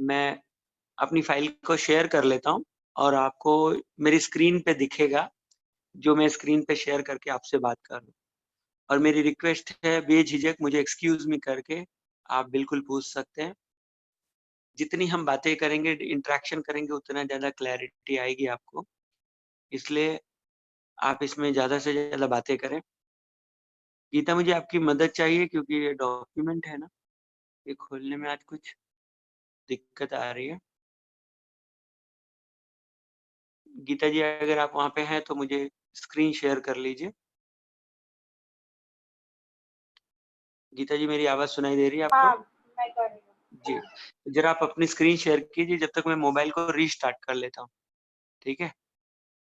मैं अपनी फाइल को शेयर कर लेता हूँ और आपको मेरी स्क्रीन पे दिखेगा, जो मैं स्क्रीन पे शेयर करके आपसे बात कर रहा हूँ। और मेरी रिक्वेस्ट है बेझिझक मुझे एक्सक्यूज़ मी करके आप बिल्कुल पूछ सकते हैं। जितनी हम बातें करेंगे, इंटरेक्शन करेंगे उतना ज़्यादा क्लैरिटी आएगी आपको। इसलिए आप इसमें ज़्यादा से ज़्यादा बातें करें। गीता मुझे आपकी मदद चाहिए क्योंकि ये डॉक्यूमेंट है ना, ये खोलने में आज कुछ दिक्कत आ रही है। गीता जी अगर आप वहाँ पे हैं तो मुझे स्क्रीन शेयर कर लीजिए। गीता जी मेरी आवाज़ सुनाई दे रही है आपको? हाँ, मैं कर रही हूँ। जी, ज़रा आप अपनी स्क्रीन शेयर कीजिए जब तक मैं मोबाइल को रीस्टार्ट कर लेता हूँ, ठीक है?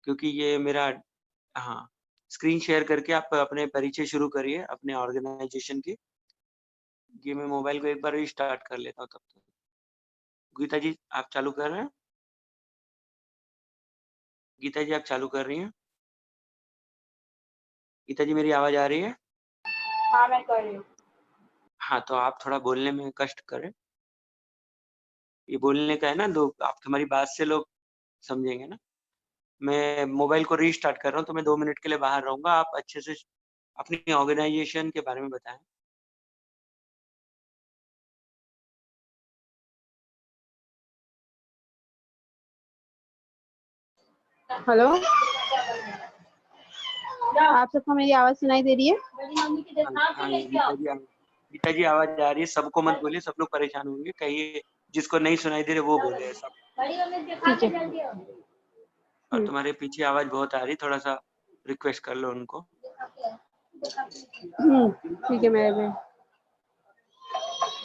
क्योंकि ये मेरा हाँ, स्क्रीन शेयर करके आप अपने परिचय शुरू करिए अपने ऑर्गेनाइज़ेशन की। ये मैं मोबाइल को एक बार रीस्टार्ट कर लेता हूँ तब तक। गीता जी आप चालू कर रहे हैं? गीता जी आप चालू कर रही हैं? गीता जी मेरी आवाज़ आ रही है? हाँ, मैं कर रही हूँ। हाँ, तो आप थोड़ा बोलने में कष्ट करें। ये बोलने का है ना, लोग आप हमारी बात से लोग समझेंगे ना। मैं मोबाइल को रीस्टार्ट कर रहा हूँ, तो मैं 2 मिनट के लिए बाहर रहूँगा। आप अच्छे से अपनी ऑर्गेनाइज़ेशन के बारे में बताएँ। हेलो, आप सबको मेरी आवाज़ सुनाई दे रही है? हाँ, हाँ, गीता जी आवाज़ आ रही है, सबको मत बोलिए, सब लोग परेशान होंगे। कहिए जिसको नहीं सुनाई दे रही वो बोले ऐसा। ठीक है। और तुम्हारे पीछे आवाज़ बहुत आ रही है, थोड़ा-सा रिक्वेस्ट कर लो उनको। ठीक है मेरे में।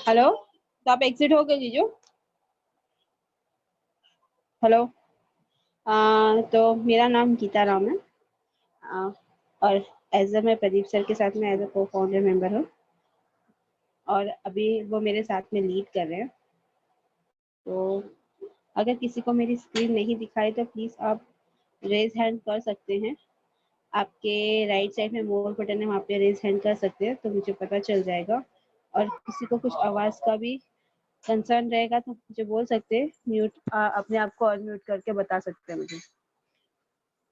हेलो, तो आप एग्जिट हो गए जीजू? हेलो, तो मेरा नाम गीता राम है और एज मैं प्रदीप सर के साथ में एज अ को फाउंडर मेंबर हूँ और अभी वो मेरे साथ में लीड कर रहे हैं। तो अगर किसी को मेरी स्क्रीन नहीं दिखाई तो प्लीज़ आप रेज हैंड कर सकते हैं। आपके राइट साइड में मोर बटन है, वहाँ पे रेज हैंड कर सकते हैं तो मुझे पता चल जाएगा। और किसी को कुछ आवाज़ का भी कंसर्न रहेगा तो मुझे बोल सकते हैं, म्यूट अपने आप को अनम्यूट करके बता सकते हैं मुझे।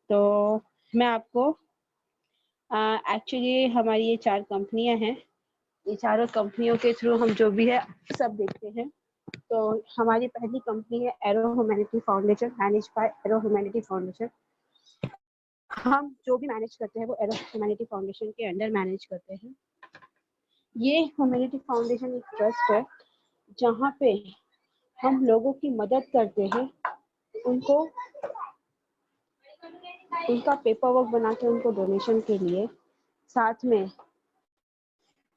तो मैं आपको एक्चुअली हमारी ये 4 कंपनियां हैं, ये चारों कंपनियों के थ्रू हम जो भी है सब देखते हैं। तो हमारी पहली कंपनी है arrow humanity foundation, manage by arrow humanity foundation. हम जो भी मैनेज करते हैं वो एरो ह्यूमैनिटी फाउंडेशन के अंडर मैनेज करते हैं। ये ह्यूमैनिटी फाउंडेशन एक ट्रस्ट है जहाँ पे हम लोगों की मदद करते हैं, उनको उनका पेपर वर्क बना के उनको डोनेशन के लिए। साथ में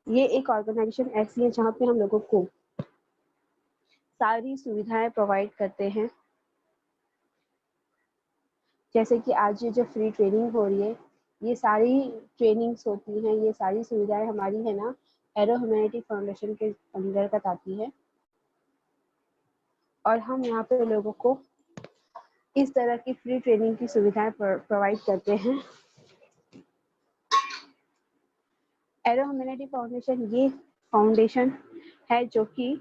ये एक ऑर्गेनाइजेशन ऐसी है जहाँ पे हम लोगों को सारी सुविधाएं प्रोवाइड करते हैं। जैसे कि आज ये जो फ्री ट्रेनिंग हो रही है, ये सारी ट्रेनिंग्स होती हैं, ये सारी सुविधाएं हमारी है ना एरो ह्यूमैनिटी फाउंडेशन के अंतर्गत आती है और हम यहाँ पे लोगों को इस तरह की फ्री ट्रेनिंग की सुविधाएं प्रोवाइड करते हैं। एरो ह्यूमैनिटी फाउंडेशन ये फाउंडेशन है जो कि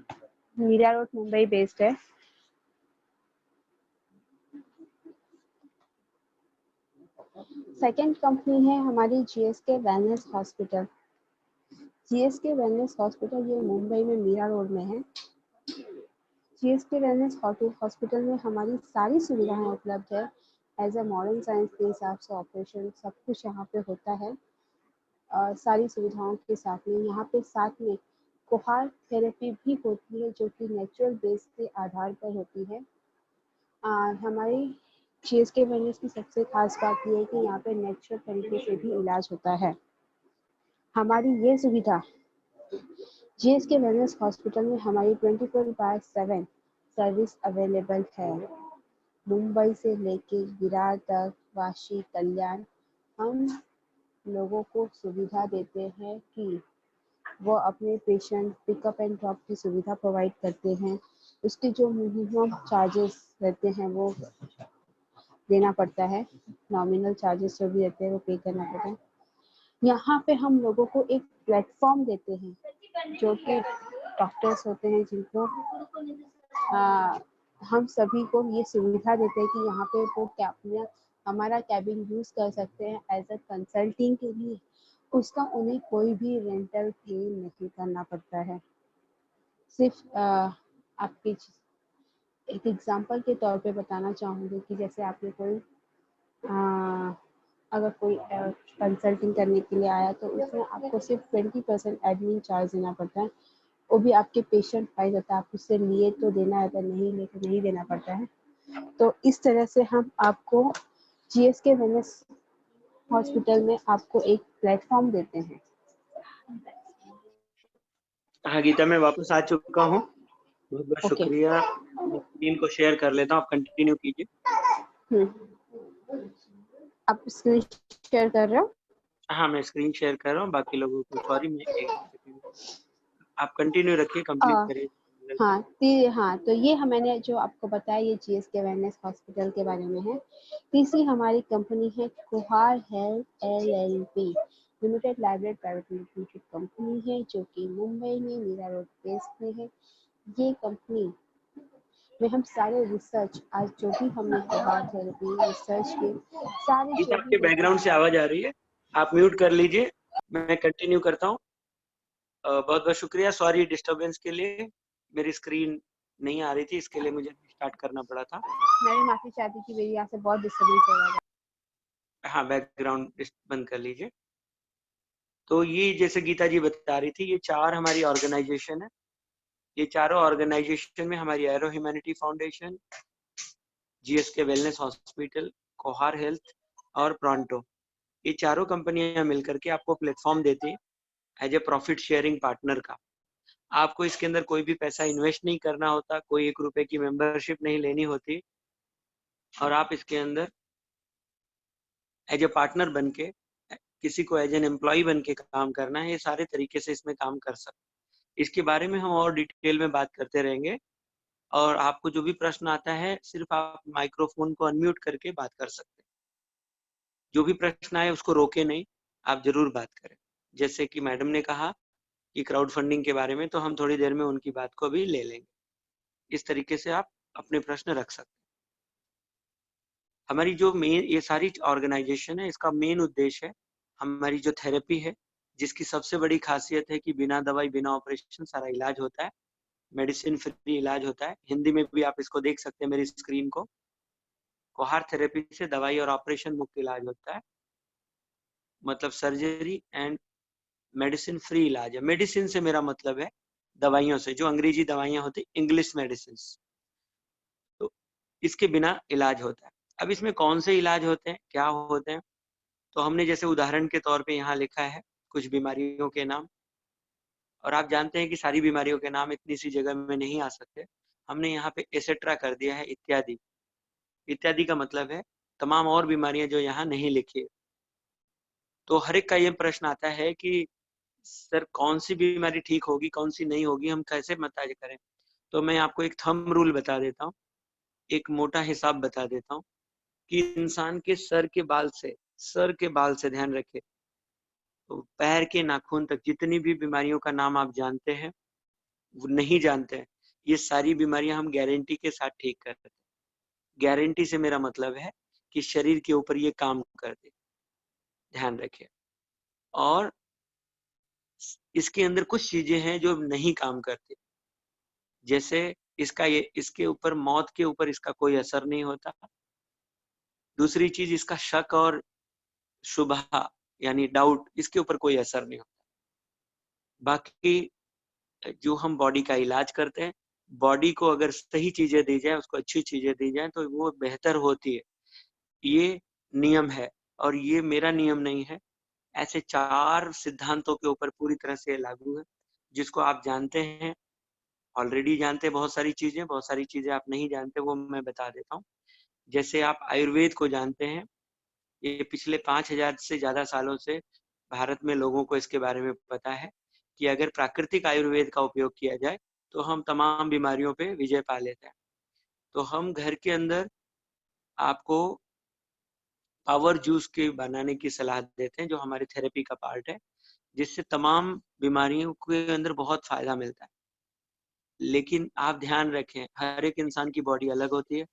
मीरा रोड मुंबई बेस्ड है। सेकेंड कंपनी है हमारी GSK wellness hospital. GSK wellness hospital ये मुंबई में मीरा रोड में है। जीएसके वेलनेस हॉस्पिटल में हमारी सारी सुविधाएं उपलब्ध है। एज अ मॉडर्न साइंस के हिसाब से ऑपरेशन सब कुछ यहाँ पे होता है। सारी सुविधाओं के साथ में यहाँ पे साथ में कोहार थेरेपी भी होती है जो कि नेचुरल बेस के आधार पर होती है। हमारी जीएसके वेलनेस की सबसे खास बात यह है कि यहाँ पे नेचुरल तरीके से भी इलाज होता है। हमारी ये सुविधा जीएसके वेलनेस हॉस्पिटल में हमारी 24/7 सर्विस अवेलेबल है। मुंबई से लेके विरार तक, वाशी, कल्याण, हम लोगों को सुविधा देते हैं कि वो अपने पेशेंट पिकअप एंड ड्रॉप की सुविधा प्रोवाइड करते हैं। उसके जो मिनिमम चार्जेस रहते हैं वो देना पड़ता है, नॉमिनल चार्जेस जो भी रहते हैं वो पे करना पड़ता है। यहाँ पे हम लोगों को एक प्लेटफॉर्म देते हैं जो कि डॉक्टर्स होते हैं जिनको हम सभी को ये सुविधा देते हैं कि यहाँ पे वो हमारा कैबिन यूज कर सकते हैं एज अ कंसल्टिंग के लिए। उसका उन्हें कोई भी रेंटल पे नहीं करना पड़ता है। सिर्फ आपके एक एग्जांपल के तौर पे बताना चाहूँगी कि जैसे आपने कोई अगर कोई कंसल्टिंग करने के लिए आया तो उसमें आपको सिर्फ 20% एडमिन चार्ज देना पड़ता है। वो भी आपके पेशेंट वाइज होता है, आप उससे लिए तो देना है, अगर नहीं लिए तो नहीं देना पड़ता है। तो इस तरह से हम आपको जीएसके वेलनेस हॉस्पिटल में आपको एक प्लेटफॉर्म देते हैं। हाँ गीता, मैं वापस आ चुका हूँ। बहुत बहुत ओके। शुक्रिया। मैं स्क्रीन को शेयर कर लेता हूँ, आप कंटिन्यू कीजिए। आप स्क्रीन शेयर कर रहे हो? हाँ, मैं स्क्रीन शेयर कर रहा हूँ। बाकी लोगों को सॉरी, मैं एक सेकंड, आप कंटिन्यू रखिए, कंप्लीट करिए। हाँ, तो ये मैंने जो आपको बताया ये जीएसके वेलनेस हॉस्पिटल के बारे में है। तीसरी हमारी कंपनी है Kohar health LLP limited library private limited company है, जो कि मुंबई में मीरा रोड बेस्ड में है। ये कंपनी में हम सारे रिसर्च, आज जो भी हमने कोहार थेरेपी रिसर्च के सारे गीता, जो भी आपके बैकग्राउंड से आवाज आ रही है, आप म्यूट कर लीजिए, मैं कंटिन्यू करता हूँ। बहुत बहुत शुक्रिया, सॉरी डिस्टरबेंस के लिए। मेरी स्क्रीन नहीं आ रही थी, इसके लिए मुझे स्टार्ट करना पड़ा था। मैं भी माफी चाहती थी, मेरी यहाँ से बहुत डिस्टर्बेंस हो रहा है। हाँ, बैकग्राउंड बंद कर लीजिए। तो ये जैसे गीता जी बता रही थी, ये 4 हमारी ऑर्गेनाइजेशन है। ये चारों ऑर्गेनाइजेशन में हमारी aero humanity foundation, GSK wellness hospital, Kohar health और प्रॉन्टो, ये चारों कंपनियां मिलकर के आपको प्लेटफॉर्म देती है as a profit sharing partner का। आपको इसके अंदर कोई भी पैसा इन्वेस्ट नहीं करना होता, कोई 1 रुपए की मेंबरशिप नहीं लेनी होती, और आप इसके अंदर एज ए पार्टनर बन के, किसी को एज एन एम्प्लॉय बन के काम करना है, ये सारे तरीके से इसमें काम कर सकते। इसके बारे में हम और डिटेल में बात करते रहेंगे, और आपको जो भी प्रश्न आता है सिर्फ आप माइक्रोफोन को अनम्यूट करके बात कर सकते हैं। जो भी प्रश्न आए उसको रोके नहीं, आप जरूर बात करें। जैसे कि मैडम ने कहा कि क्राउड फंडिंग के बारे में, तो हम थोड़ी देर में उनकी बात को भी ले लेंगे। इस तरीके से आप अपने प्रश्न रख सकते हैं। हमारी जो मेन ये सारी ऑर्गेनाइजेशन है, इसका मेन उद्देश्य है हमारी जो थेरेपी है, जिसकी सबसे बड़ी खासियत है कि बिना दवाई बिना ऑपरेशन सारा इलाज होता है, मेडिसिन फ्री इलाज होता है। हिंदी में भी आप इसको देख सकते हैं मेरी स्क्रीन को। कोहार थेरेपी से दवाई और ऑपरेशन मुक्त इलाज होता है, मतलब सर्जरी एंड मेडिसिन फ्री इलाज है। मेडिसिन से मेरा मतलब है दवाइयों से, जो अंग्रेजी दवाइयां होती इंग्लिश मेडिसिन, तो इसके बिना इलाज होता है। अब इसमें कौन से इलाज होते हैं, क्या होते हैं, तो हमने जैसे उदाहरण के तौर पे यहाँ लिखा है कुछ बीमारियों के नाम, और आप जानते हैं कि सारी बीमारियों के नाम इतनी सी जगह में नहीं आ सकते। हमने यहाँ पे एसेट्रा कर दिया है, इत्यादि। इत्यादि का मतलब है तमाम और बीमारियां जो यहाँ नहीं लिखी है। तो हर एक का ये प्रश्न आता है कि सर कौन सी बीमारी ठीक होगी, कौन सी नहीं होगी, हम कैसे मताज करें। तो मैं आपको एक थंब रूल बता देता हूँ, एक मोटा हिसाब बता देता हूँ कि इंसान के सर के बाल से ध्यान रखे तो पैर के नाखून तक जितनी भी बीमारियों का नाम आप जानते हैं, वो नहीं जानते हैं, ये सारी बीमारियां हम गारंटी के साथ ठीक कर सकते हैं। गारंटी से मेरा मतलब है कि शरीर के ऊपर ये काम करते, ध्यान रखिए। और इसके अंदर कुछ चीजें हैं जो नहीं काम करती, जैसे इसके ऊपर, मौत के ऊपर इसका कोई असर नहीं होता। दूसरी चीज, इसका शक और शुबहा यानी डाउट, इसके ऊपर कोई असर नहीं होता। बाकी जो हम बॉडी का इलाज करते हैं, बॉडी को अगर सही चीजें दी जाए, उसको अच्छी चीजें दी जाए तो वो बेहतर होती है। ये नियम है, और ये मेरा नियम नहीं है। ऐसे 4 सिद्धांतों के ऊपर पूरी तरह से लागू है, जिसको आप जानते हैं, ऑलरेडी जानते हैं। बहुत सारी चीजें आप नहीं जानते, वो मैं बता देता हूँ। जैसे आप आयुर्वेद को जानते हैं, ये पिछले 5000 से ज्यादा सालों से भारत में लोगों को इसके बारे में पता है कि अगर प्राकृतिक आयुर्वेद का उपयोग किया जाए तो हम तमाम बीमारियों पे विजय पा लेते हैं। तो हम घर के अंदर आपको पावर जूस के बनाने की सलाह देते हैं, जो हमारी थेरेपी का पार्ट है, जिससे तमाम बीमारियों के अंदर बहुत फायदा मिलता है। लेकिन आप ध्यान रखें, हर एक इंसान की बॉडी अलग होती है,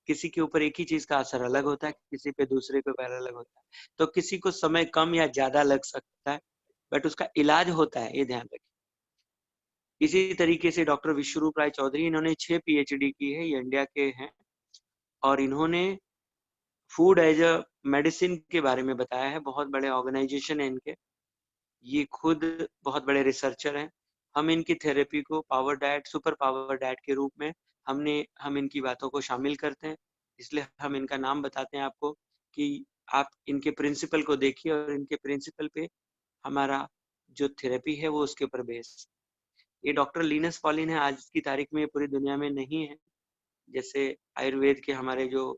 किसी के ऊपर एक ही चीज का असर अलग होता है, किसी पे दूसरे के ऊपर अलग होता है, तो किसी को समय कम या ज्यादा लग सकता है, बट उसका इलाज होता है, ये ध्यान रखें। इसी तरीके से डॉक्टर विश्वरूप राय चौधरी, इन्होंने 6 पीएचडी की है, ये इंडिया के हैं, और इन्होंने फूड एज अ मेडिसिन के बारे में बताया है। बहुत बड़े ऑर्गेनाइजेशन है इनके, ये खुद बहुत बड़े रिसर्चर हैं। हम इनकी थेरेपी को power diet, super power diet के रूप में हम इनकी बातों को शामिल करते हैं, इसलिए हम इनका नाम बताते हैं आपको कि आप इनके प्रिंसिपल को देखिए और इनके प्रिंसिपल पे हमारा जो थेरेपी है वो उसके ऊपर बेस। ये डॉक्टर लिनस पॉलिन है, आज की तारीख में पूरी दुनिया में नहीं है। जैसे आयुर्वेद के हमारे जो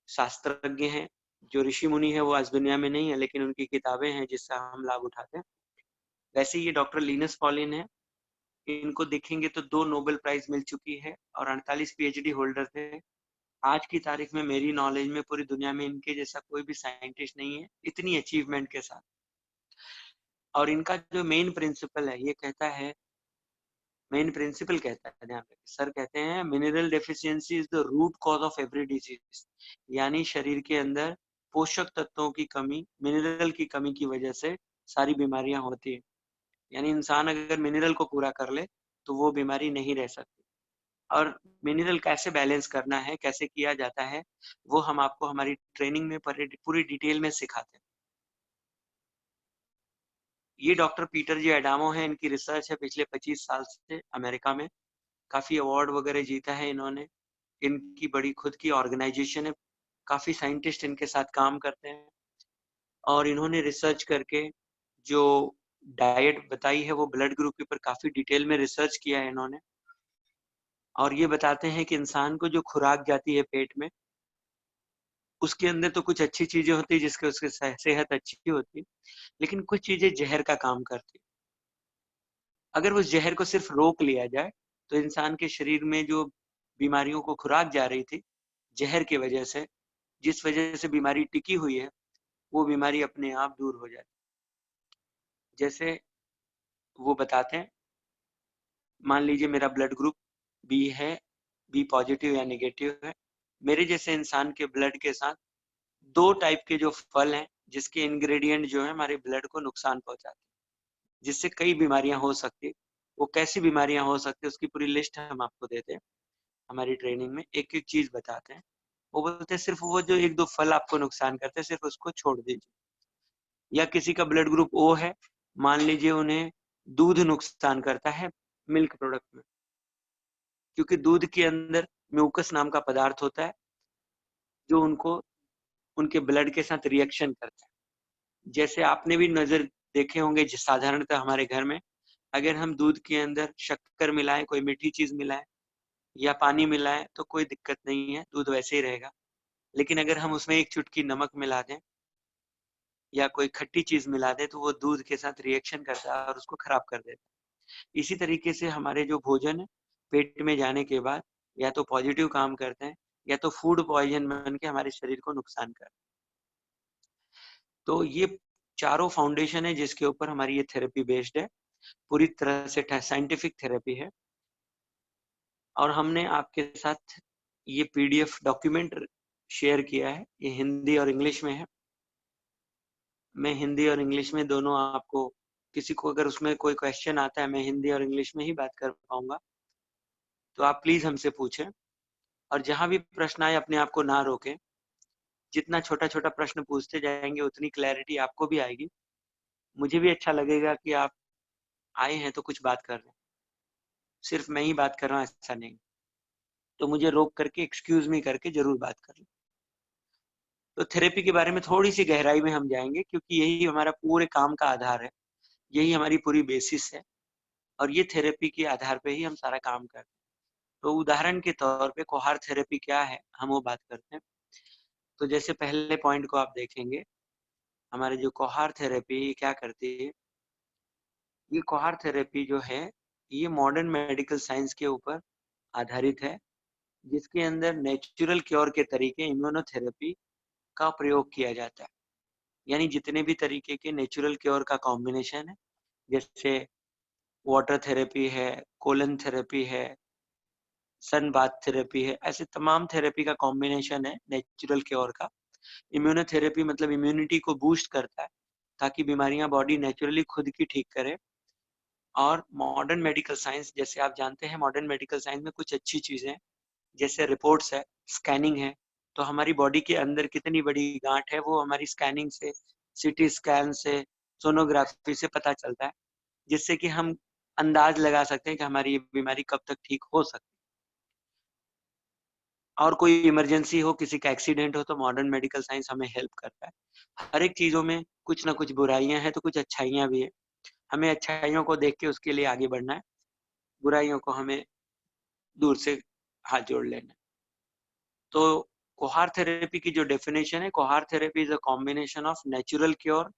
शास्त्रज्ञ हैं, जो ऋषि मुनि है, वो आज दुनिया में नहीं है, लेकिन उनकी किताबें हैं जिससे हम लाभ उठाते हैं। वैसे ये डॉक्टर लिनस पॉलिन है, इनको देखेंगे तो 2 नोबेल प्राइज मिल चुकी है और 48 पीएचडी होल्डर थे। आज की तारीख में मेरी नॉलेज में पूरी दुनिया में इनके जैसा कोई भी साइंटिस्ट नहीं है इतनी अचीवमेंट के साथ। और इनका जो मेन प्रिंसिपल है, ये कहता है, मेन प्रिंसिपल कहता है, ध्यान रखिए, सर कहते हैं mineral deficiency is the root cause of every disease. यानी शरीर के अंदर पोषक तत्वों की कमी, मिनरल की कमी की वजह से सारी बीमारियां होती है। यानी इंसान अगर मिनरल को पूरा कर ले तो वो बीमारी नहीं रह सकती। और मिनरल कैसे बैलेंस करना है, कैसे किया जाता है, वो हम आपको हमारी ट्रेनिंग में पूरी डिटेल में सिखाते हैं। ये डॉक्टर पीटर जी एडामो है, इनकी रिसर्च है पिछले 25 साल से अमेरिका में, काफी अवार्ड वगैरह जीता है इन्होंने। इनकी बड़ी खुद की ऑर्गेनाइजेशन है, काफी साइंटिस्ट इनके साथ काम करते हैं, और इन्होंने रिसर्च करके जो डाइट बताई है वो ब्लड ग्रुप के ऊपर काफी डिटेल में रिसर्च किया है इन्होंने। और ये बताते हैं कि इंसान को जो खुराक जाती है पेट में, उसके अंदर तो कुछ अच्छी चीजें होती है जिसके उसके सेहत अच्छी होती है, लेकिन कुछ चीजें जहर का काम करती है। अगर उस जहर को सिर्फ रोक लिया जाए तो इंसान के शरीर में जो बीमारियों को खुराक जा रही थी जहर की वजह से, जिस वजह से बीमारी टिकी हुई है, वो बीमारी अपने आप दूर हो जाती। जैसे वो बताते हैं, मान लीजिए मेरा ब्लड ग्रुप बी है, बी पॉजिटिव या नेगेटिव है, मेरे जैसे इंसान के ब्लड के साथ 2 टाइप के जो फल हैं जिसके इंग्रेडिएंट जो है हमारे ब्लड को नुकसान पहुंचाते हैं, जिससे कई बीमारियां हो सकती है। वो कैसी बीमारियां हो सकती है उसकी पूरी लिस्ट हम आपको देते हैं हमारी ट्रेनिंग में, एक एक चीज बताते हैं। वो बोलते हैं सिर्फ वो जो 1-2 फल आपको नुकसान करते हैं सिर्फ उसको छोड़ दीजिए। या किसी का ब्लड ग्रुप ओ है, मान लीजिए उन्हें दूध नुकसान करता है मिल्क प्रोडक्ट में, क्योंकि दूध के अंदर म्यूकस नाम का पदार्थ होता है जो उनको उनके ब्लड के साथ रिएक्शन करता है। जैसे आपने भी नजर देखे होंगे साधारणतः हमारे घर में, अगर हम दूध के अंदर शक्कर मिलाएं, कोई मीठी चीज मिलाएं या पानी मिलाएं तो कोई दिक्कत नहीं है, दूध वैसे ही रहेगा। लेकिन अगर हम उसमें एक चुटकी नमक मिला दें या कोई खट्टी चीज मिला दें तो वो दूध के साथ रिएक्शन करता है और उसको खराब कर देता है। इसी तरीके से हमारे जो भोजन है पेट में जाने के बाद या तो पॉजिटिव काम करते हैं या तो फूड पॉइजन बन के हमारे शरीर को नुकसान करते हैं। तो ये चारों फाउंडेशन है जिसके ऊपर हमारी ये थेरेपी बेस्ड है, पूरी तरह से साइंटिफिक थेरेपी है। और हमने आपके साथ ये पीडीएफ डॉक्यूमेंट शेयर किया है, ये हिंदी और इंग्लिश में है। मैं हिंदी और इंग्लिश में दोनों आपको, किसी को अगर उसमें कोई क्वेश्चन आता है, मैं हिंदी और इंग्लिश में ही बात कर पाऊंगा, तो आप प्लीज हमसे पूछें। और जहां भी प्रश्न आए अपने आप को ना रोकें, जितना छोटा छोटा प्रश्न पूछते जाएंगे उतनी क्लैरिटी आपको भी आएगी, मुझे भी अच्छा लगेगा कि आप आए हैं तो कुछ बात कर रहे हैं, सिर्फ मैं ही बात कर रहा हूँ ऐसा नहीं। तो मुझे रोक करके एक्सक्यूज मी करके जरूर बात कर लें। तो थेरेपी के बारे में थोड़ी सी गहराई में हम जाएंगे क्योंकि यही हमारा पूरे काम का आधार है, यही हमारी पूरी बेसिस है, और ये थेरेपी के आधार पे ही हम सारा काम करते हैं। तो उदाहरण के तौर पे कोहार थेरेपी क्या है, हम वो बात करते हैं। तो जैसे पहले पॉइंट को आप देखेंगे, हमारे जो कोहार थेरेपी क्या करती है, ये कोहार थेरेपी जो है ये मॉडर्न मेडिकल साइंस के ऊपर आधारित है, जिसके अंदर नेचुरल क्योर के तरीके इम्यूनोथेरेपी का प्रयोग किया जाता है। यानी जितने भी तरीके के नेचुरल क्योर का कॉम्बिनेशन है, जैसे वाटर थेरेपी है, कोलन थेरेपी है, सन बाथ थेरेपी है, ऐसे तमाम थेरेपी का कॉम्बिनेशन है नेचुरल क्योर का। इम्यूनोथेरेपी मतलब इम्यूनिटी को बूस्ट करता है ताकि बीमारियां बॉडी नेचुरली खुद की ठीक करे। और मॉडर्न मेडिकल साइंस, जैसे आप जानते हैं मॉडर्न मेडिकल साइंस में कुछ अच्छी चीजें हैं, जैसे रिपोर्ट्स है, स्कैनिंग है। तो हमारी बॉडी के अंदर कितनी बड़ी गांठ है वो हमारी स्कैनिंग से, सीटी स्कैन से, सोनोग्राफी से पता चलता है, जिससे कि हम अंदाज लगा सकते हैं कि हमारी ये बीमारी कब तक ठीक हो सकती है। और कोई इमरजेंसी हो, किसी का एक्सीडेंट हो, तो मॉडर्न मेडिकल साइंस हमें हेल्प करता है। हर एक चीजों में कुछ ना कुछ बुराइयां हैं तो कुछ अच्छाइयां भी है। हमें अच्छाइयों को देख के उसके लिए आगे बढ़ना है, बुराइयों को हमें दूर से हाथ जोड़ लेना है। तो कोहार थेरेपी की जो डेफिनेशन है, Kohar therapy is a combination of natural cure,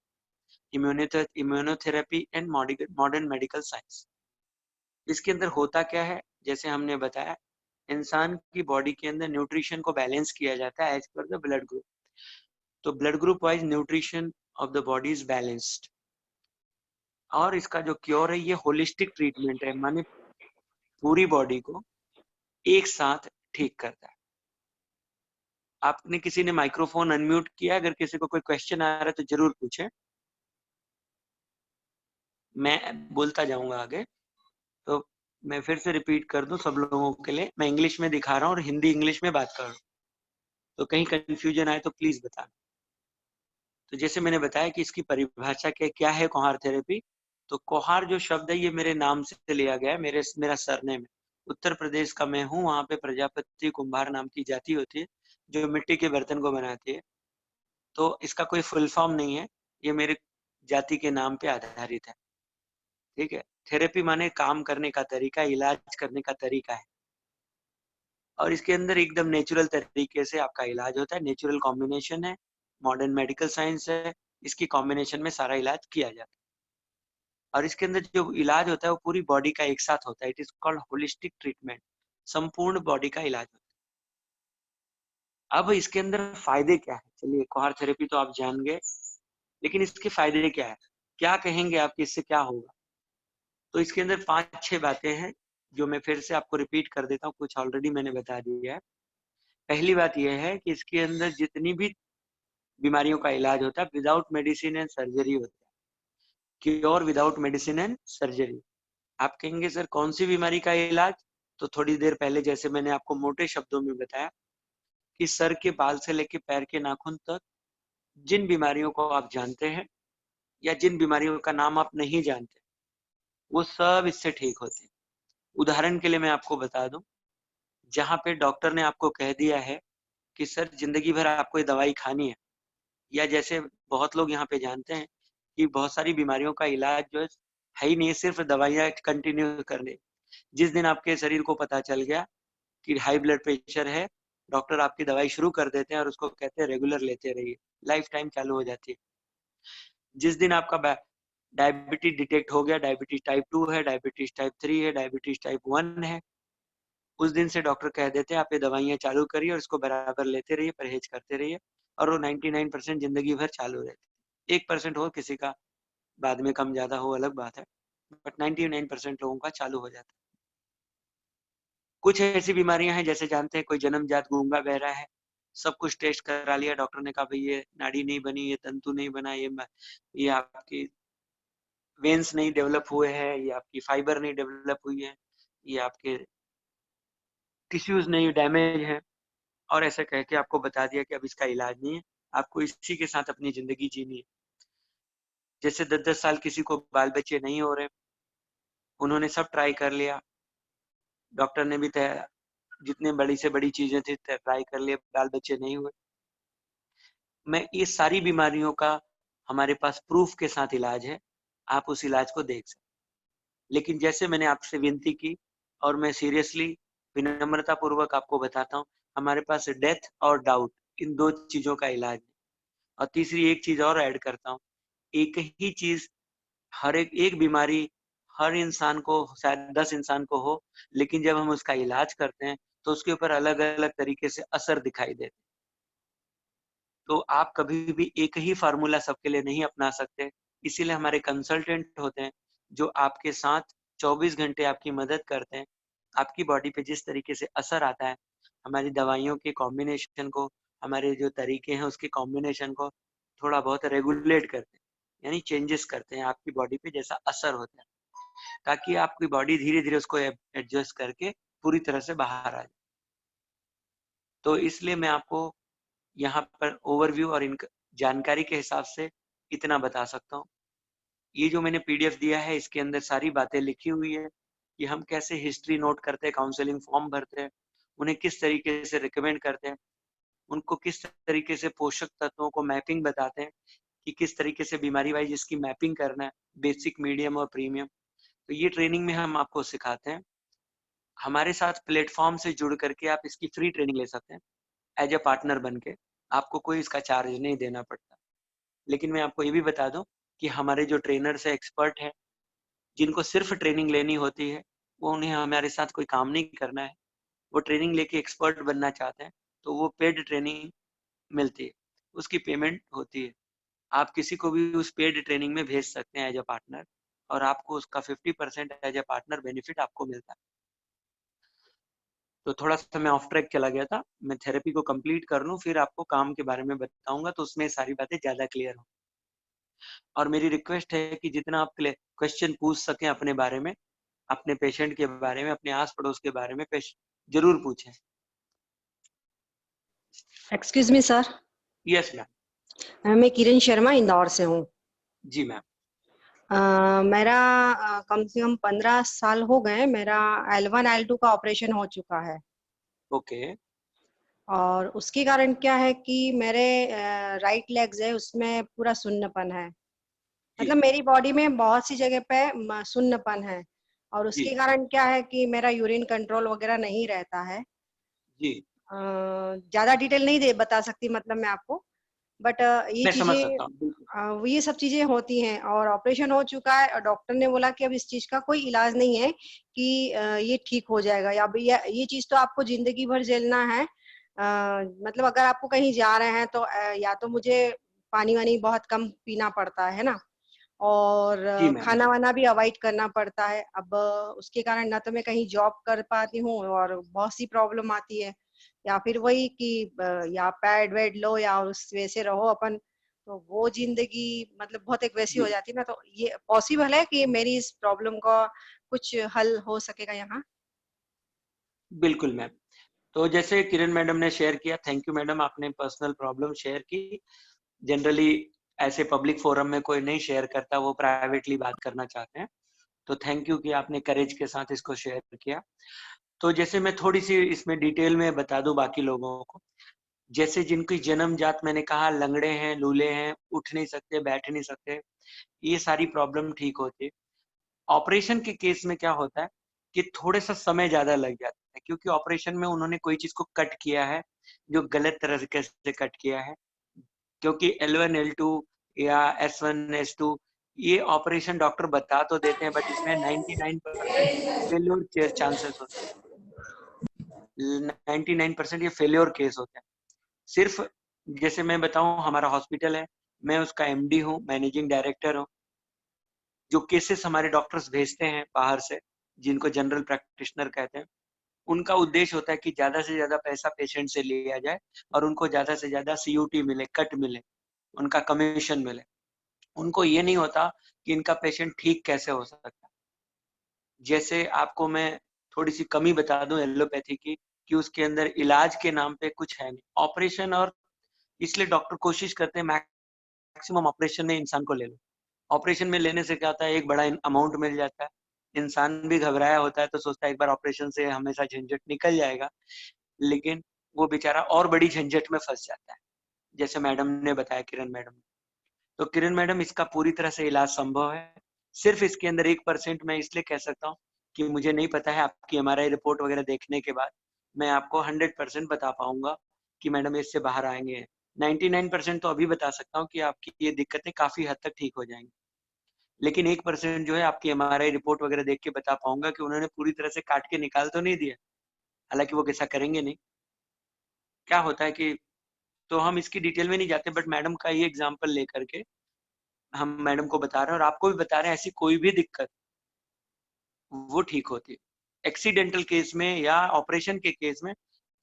immunotherapy and modern medical science. इसके अंदर होता क्या है, जैसे हमने बताया, इंसान की बॉडी के अंदर न्यूट्रिशन को बैलेंस किया जाता है as per the blood group. तो blood group wise nutrition of the body is balanced. और इसका जो क्योर है ये होलिस्टिक ट्रीटमेंट है, माने पूरी बॉडी को एक साथ ठीक करता है। आपने किसी ने माइक्रोफोन अनम्यूट किया, अगर किसी को कोई क्वेश्चन आ रहा है तो जरूर पूछें, मैं बोलता जाऊंगा आगे। तो मैं फिर से रिपीट कर दूं सब लोगों के लिए, मैं इंग्लिश में दिखा रहा हूँ और हिंदी इंग्लिश में बात कर रहा हूँ, तो कहीं कंफ्यूजन आए तो प्लीज बताना। तो जैसे मैंने बताया कि इसकी परिभाषा क्या है कोहार थेरेपी। तो कोहार जो शब्द है ये मेरे नाम से लिया गया है, मेरा सरनेम है। उत्तर प्रदेश का मैं हूँ, वहां पे प्रजापति कुंभार नाम की जाति होती है जो मिट्टी के बर्तन को बनाती है। तो इसका कोई फुल फॉर्म नहीं है, ये मेरे जाति के नाम पे आधारित है। ठीक है। थेरेपी माने काम करने का तरीका, इलाज करने का तरीका है। और इसके अंदर एकदम नेचुरल तरीके से आपका इलाज होता है, नेचुरल कॉम्बिनेशन है, मॉडर्न मेडिकल साइंस है, इसकी कॉम्बिनेशन में सारा इलाज किया जाता है। और इसके अंदर जो इलाज होता है वो पूरी बॉडी का एक साथ होता है, it is called holistic treatment, संपूर्ण बॉडी का इलाज होता है। अब इसके अंदर फायदे क्या है, चलिए कोहार थेरेपी तो आप जान गए, लेकिन इसके फायदे क्या है, क्या कहेंगे आप कि इससे क्या होगा। तो इसके अंदर 5-6 बातें हैं जो मैं फिर से आपको रिपीट कर देता हूँ, कुछ ऑलरेडी मैंने बता दिया है। पहली बात यह है कि इसके अंदर जितनी भी बीमारियों का इलाज होता है विदाउट मेडिसिन एंड सर्जरी होता है, cure without medicine and surgery. आप कहेंगे सर कौन सी बीमारी का इलाज, तो थोड़ी देर पहले जैसे मैंने आपको मोटे शब्दों में बताया कि सर के बाल से लेकर पैर के नाखून तक जिन बीमारियों को आप जानते हैं या जिन बीमारियों का नाम आप नहीं जानते, वो सब इससे ठीक होते हैं। उदाहरण के लिए मैं आपको बता दूं, जहां पे डॉक्टर ने आपको कह दिया है कि सर जिंदगी भर आपको ये दवाई खानी है, या जैसे बहुत लोग यहाँ पे जानते हैं कि बहुत सारी बीमारियों का इलाज जो है ही नहीं, सिर्फ दवाइयाँ कंटिन्यू करने। जिस दिन आपके शरीर को पता चल गया कि हाई ब्लड प्रेशर है, डॉक्टर आपकी दवाई शुरू कर देते हैं और उसको कहते हैं रेगुलर लेते रहिए, लाइफ टाइम चालू हो जाती है। जिस दिन आपका डायबिटीज डिटेक्ट हो गया, डायबिटीज टाइप 2 है, डायबिटीज टाइप 3 है, डायबिटीज टाइप 1 है, उस दिन से डॉक्टर कह देते हैं आप ये दवाइयाँ चालू करिए और इसको बराबर लेते रहिए, परहेज करते रहिए, और वो 99% जिंदगी भर चालू रहती है। 1% हो किसी का बाद में कम ज्यादा हो अलग बात है, बट 99% लोगों का चालू हो जाता है। कुछ ऐसी बीमारियां हैं जैसे जानते हैं कोई जन्मजात गूंगा बहरा है, सब कुछ टेस्ट करा लिया, डॉक्टर ने कहा भाई ये नाड़ी नहीं बनी, ये तंतु नहीं बना, ये आपकी वेन्स नहीं डेवलप हुए हैं, ये आपकी फाइबर नहीं डेवलप हुई है, ये आपके टिश्यूज नहीं डैमेज है, और ऐसा कह के आपको बता दिया कि अब इसका इलाज नहीं है, आपको इसी के साथ अपनी जिंदगी जीनी है। जैसे 10-10 साल किसी को बाल बच्चे नहीं हो रहे, उन्होंने सब ट्राई कर लिया, डॉक्टर ने भी जितने बड़ी से बड़ी चीजें थी ट्राई कर लिए, बाल बच्चे नहीं हुए। मैं ये सारी बीमारियों का हमारे पास प्रूफ के साथ इलाज है, आप उस इलाज को देख सकते। लेकिन जैसे मैंने आपसे विनती की और मैं सीरियसली विनम्रता पूर्वक आपको बताता हूँ, हमारे पास डेथ और डाउट इन 2 चीजों का इलाज है। और तीसरी एक चीज और ऐड करता हूँ, एक ही चीज हर एक बीमारी हर इंसान को, शायद 10 इंसान को हो, लेकिन जब हम उसका इलाज करते हैं तो उसके ऊपर अलग अलग तरीके से असर दिखाई देते। तो आप कभी भी एक ही फार्मूला सबके लिए नहीं अपना सकते, इसीलिए हमारे कंसल्टेंट होते हैं जो आपके साथ 24 घंटे आपकी मदद करते हैं। आपकी बॉडी पे जिस तरीके से असर आता है, हमारी दवाइयों के कॉम्बिनेशन को, हमारे जो तरीके हैं उसके कॉम्बिनेशन को थोड़ा बहुत रेगुलेट करते हैं, यानी चेंजेस करते हैं आपकी बॉडी पे जैसा असर होता है, ताकि आपकी बॉडी धीरे-धीरे उसको एडजस्ट करके पूरी तरह से बाहर आ जाए। तो इसलिए मैं आपको यहाँ पर ओवरव्यू और जानकारी के हिसाब से इतना बता सकता हूँ। ये जो मैंने पीडीएफ दिया है इसके अंदर सारी बातें लिखी हुई है कि हम कैसे हिस्ट्री नोट करते हैं, काउंसलिंग फॉर्म भरते हैं, उन्हें किस तरीके से रिकमेंड करते हैं, उनको किस तरीके से पोषक तत्वों को मैपिंग बताते हैं कि किस तरीके से बीमारी वाइज इसकी मैपिंग करना है, बेसिक, मीडियम और प्रीमियम। तो ये ट्रेनिंग में हम आपको सिखाते हैं। हमारे साथ प्लेटफॉर्म से जुड़ करके आप इसकी फ्री ट्रेनिंग ले सकते हैं एज ए पार्टनर बन के। आपको कोई इसका चार्ज नहीं देना पड़ता। लेकिन मैं आपको ये भी बता दूं कि हमारे जो ट्रेनर्स है, एक्सपर्ट है, जिनको सिर्फ ट्रेनिंग लेनी होती है, वो उन्हें हमारे साथ कोई काम नहीं करना है। वो ट्रेनिंग लेके एक्सपर्ट बनना चाहते हैं तो वो पेड ट्रेनिंग मिलती है, उसकी पेमेंट होती है। आप किसी को भी उस पेड ट्रेनिंग में भेज सकते हैं एज अ पार्टनर, और आपको उसका 50% एज अ पार्टनर बेनिफिट आपको मिलता है। तो थोड़ा सा मैं ऑफ ट्रैक चला गया था। मैं थेरेपी को कंप्लीट कर लूं, फिर आपको काम के बारे में बताऊंगा, तो उसमें सारी बातें ज्यादा क्लियर हो। और मेरी रिक्वेस्ट है कि जितना आप क्वेश्चन पूछ सकें अपने बारे में, अपने पेशेंट के बारे में, अपने आस पड़ोस के बारे में जरूर पूछें। Excuse me sir. Yes ma'am. मैं किरण शर्मा इंदौर से हूँ। जी मैम। मेरा कम से कम 15 साल हो गए। मेरा L1 L2 का ऑपरेशन हो चुका है। ओके। और उसके कारण क्या है कि मेरे राइट लेग्स है उसमें पूरा सुन्नपन है। जी मतलब मेरी बॉडी में बहुत सी जगह पे सुन्नपन है। और जी उसके कारण क्या है कि मेरा यूरिन कंट्रोल वगैरह नहीं रहता है। जी। ज्यादा डिटेल नहीं दे बता सकती मतलब मैं आपको। बट ये मैं समझ चीजें सकता हूँ बिल्कुल। ये सब चीजें होती हैं। और ऑपरेशन हो चुका है और डॉक्टर ने बोला कि अब इस चीज का कोई इलाज नहीं है कि ये ठीक हो जाएगा, या ये चीज तो आपको जिंदगी भर झेलना है। मतलब अगर आपको कहीं जा रहे हैं तो या तो मुझे पानी वानी बहुत कम पीना पड़ता है ना। और जी मैम। खाना वाना भी अवॉइड करना पड़ता है। अब उसके कारण ना तो मैं कहीं जॉब कर पाती हूँ और बहुत सी प्रॉब्लम आती है। या फिर वही कि या पैड वैड लो या उस वैसे रहो अपन, तो वो जिंदगी मतलब बहुत एक वैसी हो जी जाती है ना। तो ये पॉसिबल है कि मेरी इस प्रॉब्लम का कुछ हल हो सकेगा यहाँ? बिल्कुल मैम। तो जैसे किरण मैडम ने शेयर किया, थैंक यू मैडम, आपने पर्सनल प्रॉब्लम शेयर की। जनरली ऐसे पब्लिक फोरम में कोई नहीं शेयर करता, वो प्राइवेटली बात करना चाहते हैं। तो थैंक यू कि आपने करेज के साथ इसको शेयर किया। तो जैसे मैं थोड़ी सी इसमें डिटेल में बता दूं बाकी लोगों को, जैसे जिनकी जन्मजात मैंने कहा लंगड़े हैं, लूले हैं, उठ नहीं सकते, बैठ नहीं सकते, ये सारी प्रॉब्लम ठीक होती है। ऑपरेशन के केस में क्या होता है कि थोड़ा सा समय ज्यादा लग जाता है, क्योंकि ऑपरेशन में उन्होंने कोई चीज को कट किया है जो गलत तरीके से कट किया है। क्योंकि L1 L2 या S1 S2 ये ऑपरेशन डॉक्टर बता तो देते हैं, बट इसमें 99% फेल्योर चांसेस होते हैं। 99% ये फेल्योर केस होते हैं। सिर्फ जैसे मैं बताऊं, हमारा हॉस्पिटल है, मैं उसका MD हूँ, मैनेजिंग डायरेक्टर हूँ। जो केसेस हमारे डॉक्टर्स भेजते हैं बाहर से, जिनको जनरल प्रैक्टिशनर कहते हैं, उनका उद्देश्य होता है कि ज्यादा से ज्यादा पैसा पेशेंट से लिया जाए और उनको ज्यादा से ज्यादा CUT मिले, कट मिले, उनका कमीशन मिले। उनको ये नहीं होता कि इनका पेशेंट ठीक कैसे हो सकता है। जैसे आपको मैं थोड़ी सी कमी बता दूं एलोपैथी की, कि उसके अंदर इलाज के नाम पे कुछ है नहीं, ऑपरेशन। और इसलिए डॉक्टर कोशिश करते हैं मैक्सिमम ऑपरेशन में इंसान को ले लो। ऑपरेशन में लेने से क्या होता है, एक बड़ा अमाउंट मिल जाता है, इंसान भी घबराया होता है तो सोचता है एक बार ऑपरेशन से हमेशा झंझट निकल जाएगा, लेकिन वो बेचारा और बड़ी झंझट में फंस जाता है, जैसे मैडम ने बताया, किरण मैडम ने। तो किरण मैडम, इसका पूरी तरह से इलाज संभव है। सिर्फ इसके अंदर 1% मैं इसलिए कह सकता हूँ कि मुझे नहीं पता है, आपकी MRI रिपोर्ट वगैरह देखने के बाद मैं आपको 100% बता पाऊंगा कि मैडम इससे बाहर आएंगे। 99% तो अभी बता सकता हूँ कि आपकी ये दिक्कतें काफी हद तक ठीक हो जाएंगी। लेकिन 1% जो है आपकी MRI रिपोर्ट वगैरह देख के बता पाऊंगा कि उन्होंने पूरी तरह से काट के निकाल तो नहीं दिया, हालांकि वो कैसा करेंगे नहीं। क्या होता है कि, तो हम इसकी डिटेल में नहीं जाते, बट मैडम का ये एग्जांपल लेकर के हम मैडम को बता रहे हैं और आपको भी बता रहे हैं, ऐसी कोई भी दिक्कत वो ठीक होती है। एक्सीडेंटल केस में या ऑपरेशन के केस में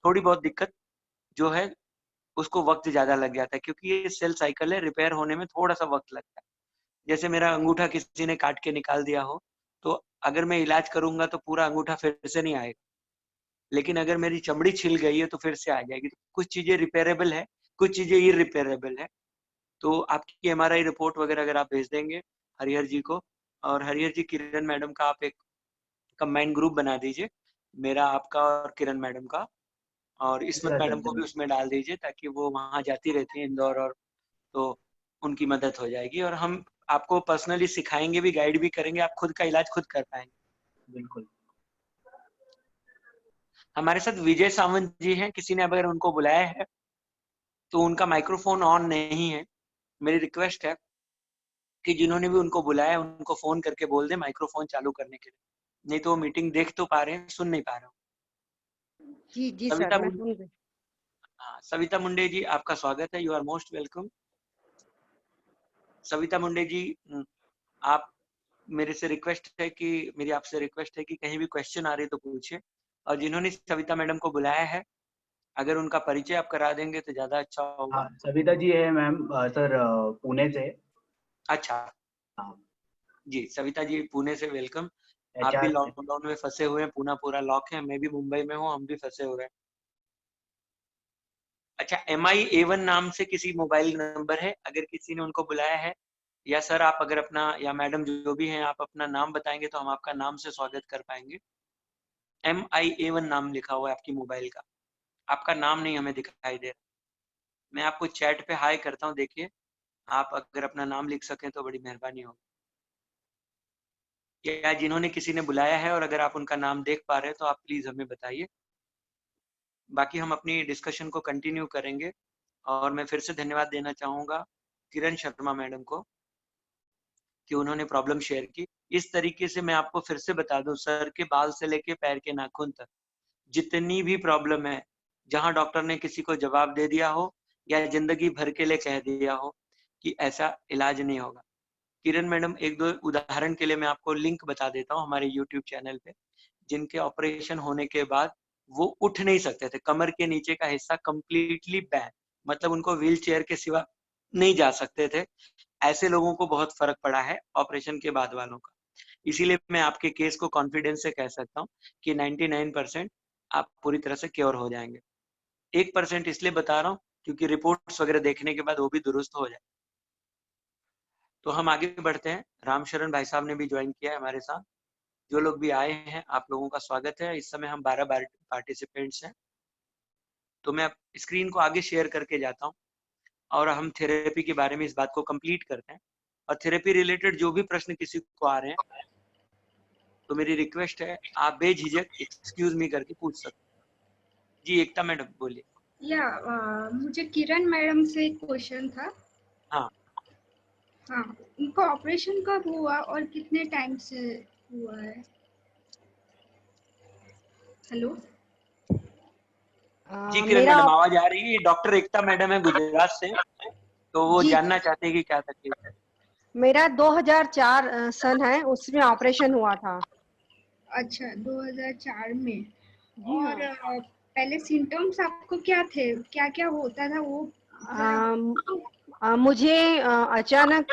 थोड़ी बहुत दिक्कत जो है उसको वक्त ज्यादा लग जाता है, क्योंकि ये सेल साइकिल है, रिपेयर होने में थोड़ा सा वक्त लगता है। जैसे मेरा अंगूठा किसी ने काट के निकाल दिया हो, तो अगर मैं इलाज करूंगा तो पूरा अंगूठा फिर से नहीं आएगा, लेकिन अगर मेरी चमड़ी छिल गई है तो फिर से आ जाएगी। तो कुछ चीजें रिपेयरेबल है, कुछ चीजें इरिपेयरेबल है। तो आपकी MRI रिपोर्ट वगैरह अगर आप भेज देंगे हरिहर जी को, और हरिहर जी किरण मैडम का आप एक कंबाइंड ग्रुप बना दीजिए, मेरा, आपका और किरण मैडम का, और इसमत मैडम को भी उसमें डाल दीजिए, ताकि वो वहां जाती रहती है इंदौर, और तो उनकी मदद हो जाएगी। और हम आपको पर्सनली सिखाएंगे भी, गाइड भी करेंगे, आप खुद का इलाज खुद कर पाएंगे। बिल्कुल। हमारे साथ विजय सावंत जी हैं, किसी ने अगर उनको बुलाया है तो उनका माइक्रोफोन ऑन नहीं है। मेरी रिक्वेस्ट है कि जिन्होंने भी उनको बुलाया उनको फोन करके बोल दे माइक्रोफोन चालू करने के लिए, नहीं तो वो मीटिंग देख तो पा रहे हैं, सुन नहीं पा रहे हो। जी जी सर, सविता मैं सुन रही। हाँ, सविता मुंडे जी, आपका स्वागत है, you are most welcome. Savita Munde ji, आप, मेरे से रिक्वेस्ट है कि मेरी आपसे रिक्वेस्ट है कि कहीं भी क्वेश्चन आ रही तो पूछिए, और जिन्होंने सविता मैडम को बुलाया है अगर उनका परिचय आप करा देंगे तो ज्यादा अच्छा होगा। हाँ, सविता जी है मैम, सर पुणे से। अच्छा हाँ, जी, सविता जी पुणे से वेलकम। आप भी HR से। लॉकडाउन में फंसे हुए हैं, पूना पूरा लॉक है, मैं भी मुंबई में हूँ, हम भी फंसे हुए हैं। अच्छा, MIA1 नाम से किसी मोबाइल नंबर है, अगर किसी ने उनको बुलाया है, या सर आप अगर अपना, या मैडम जो भी हैं, आप अपना नाम बताएंगे तो हम आपका नाम से स्वागत कर पाएंगे। MIA1 नाम लिखा हुआ है आपकी मोबाइल का, आपका नाम नहीं हमें दिखाई दे रहा। मैं आपको चैट पे हाई करता हूँ, देखिए आप अगर अपना नाम लिख सकें तो बड़ी मेहरबानी होगी। या जिन्होंने किसी ने बुलाया है और अगर आप उनका नाम देख पा रहे हैं तो आप प्लीज हमें बताइए, बाकी हम अपनी डिस्कशन को कंटिन्यू करेंगे। और मैं फिर से धन्यवाद देना चाहूंगा किरण शर्मा मैडम को कि उन्होंने प्रॉब्लम शेयर की। इस तरीके से मैं आपको फिर से बता दूं, सर के बाल से लेके पैर के नाखून तक जितनी भी प्रॉब्लम है, जहां डॉक्टर ने किसी को जवाब दे दिया हो या जिंदगी भर के लिए कह दिया हो कि ऐसा इलाज नहीं होगा, किरण मैडम, एक दो उदाहरण के लिए मैं आपको लिंक बता देता हूँ हमारे YouTube चैनल पे, जिनके ऑपरेशन होने के बाद वो उठ नहीं सकते थे, कमर के नीचे का हिस्सा कंप्लीटली बैन, मतलब उनको व्हील चेयर के सिवा नहीं जा सकते थे। ऐसे लोगों को बहुत फर्क पड़ा है ऑपरेशन के बाद वालों का। इसीलिए मैं आपके केस को कॉन्फिडेंस से कह सकता हूँ कि 99% आप पूरी तरह से क्योर हो जाएंगे। 1% इसलिए बता रहा हूँ क्योंकि रिपोर्ट्स वगैरह देखने के बाद वो भी दुरुस्त हो जाए। तो हम आगे बढ़ते हैं। रामशरण भाई साहब ने भी ज्वाइन किया है हमारे साथ। जो लोग भी आए हैं आप लोगों का स्वागत है। इस समय हम 12 पार्टिसिपेंट्स हैं। तो मैं स्क्रीन को आगे शेयर करके जाता हूँ और हम थेरेपी के बारे में इस बात को कंप्लीट करते हैं। और थेरेपी रिलेटेड जो भी प्रश्न किसी को आ रहे हैं तो मेरी रिक्वेस्ट है आप बेझिझक एक्सक्यूज मी करके पूछ सकते हैं। जी एकता मैडम बोलिए। या मुझे किरण मैडम से एक क्वेश्चन था। हाँ हाँ, उनका ऑपरेशन कब हुआ और कितने टाइम से हुआ है? हेलो जी किरण मेरा मैडम आवाज आ रही है? डॉक्टर एकता मैडम है गुजरात से, तो वो जी जानना चाहते हैं कि क्या तकलीफ है। मेरा 2004 सन है, उसमें ऑपरेशन हुआ था। अच्छा, 2004 में। जी और हाँ। पहले सिम्टम्स आपको क्या थे, क्या क्या होता था वो जरा? मुझे अचानक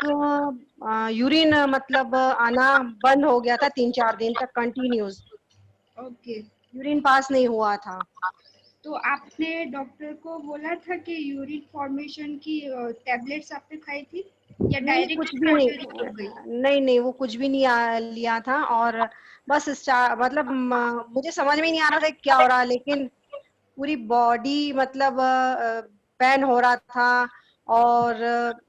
यूरिन मतलब आना बंद हो गया था, 3-4 दिन तक कंटिन्यूस ओके, यूरिन पास नहीं हुआ था। तो आपने डॉक्टर को बोला था कि यूरिन फॉर्मेशन की टैबलेट्स आपने खाई थी या नहीं, डायरेक्ट कुछ भी सर्जरी नहीं। हो गई? नहीं वो कुछ भी नहीं लिया था। और बस मतलब मुझे समझ में नहीं आ रहा था क्या हो रहा है, लेकिन पूरी बॉडी मतलब पेन हो रहा था। और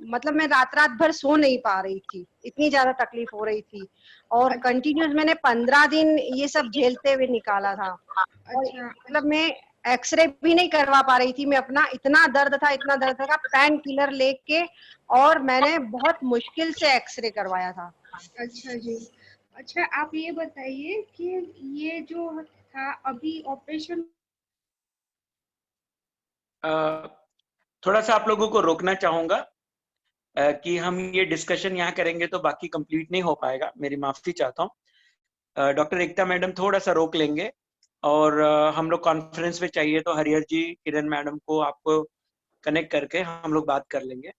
मतलब मैं रात भर सो नहीं पा रही थी, इतनी ज्यादा तकलीफ हो रही थी। और अच्छा कंटिन्यूस मैंने 15 दिन ये सब झेलते हुए निकाला था। और अच्छा। मतलब मैं एक्सरे भी नहीं करवा पा रही थी मैं अपना, इतना दर्द था, पेन किलर लेके। और मैंने बहुत मुश्किल से एक्सरे करवाया था। अच्छा जी। अच्छा, आप ये बताइए कि ये जो था अभी ऑपरेशन थोड़ा सा आप लोगों को रोकना चाहूंगा कि हम ये डिस्कशन यहाँ करेंगे तो बाकी कंप्लीट नहीं हो पाएगा, मेरी माफी चाहता हूँ। डॉक्टर एकता मैडम थोड़ा सा रोक लेंगे और हम लोग कॉन्फ्रेंस में चाहिए तो हरिहर जी, किरण मैडम को आपको कनेक्ट करके हम लोग बात कर लेंगे।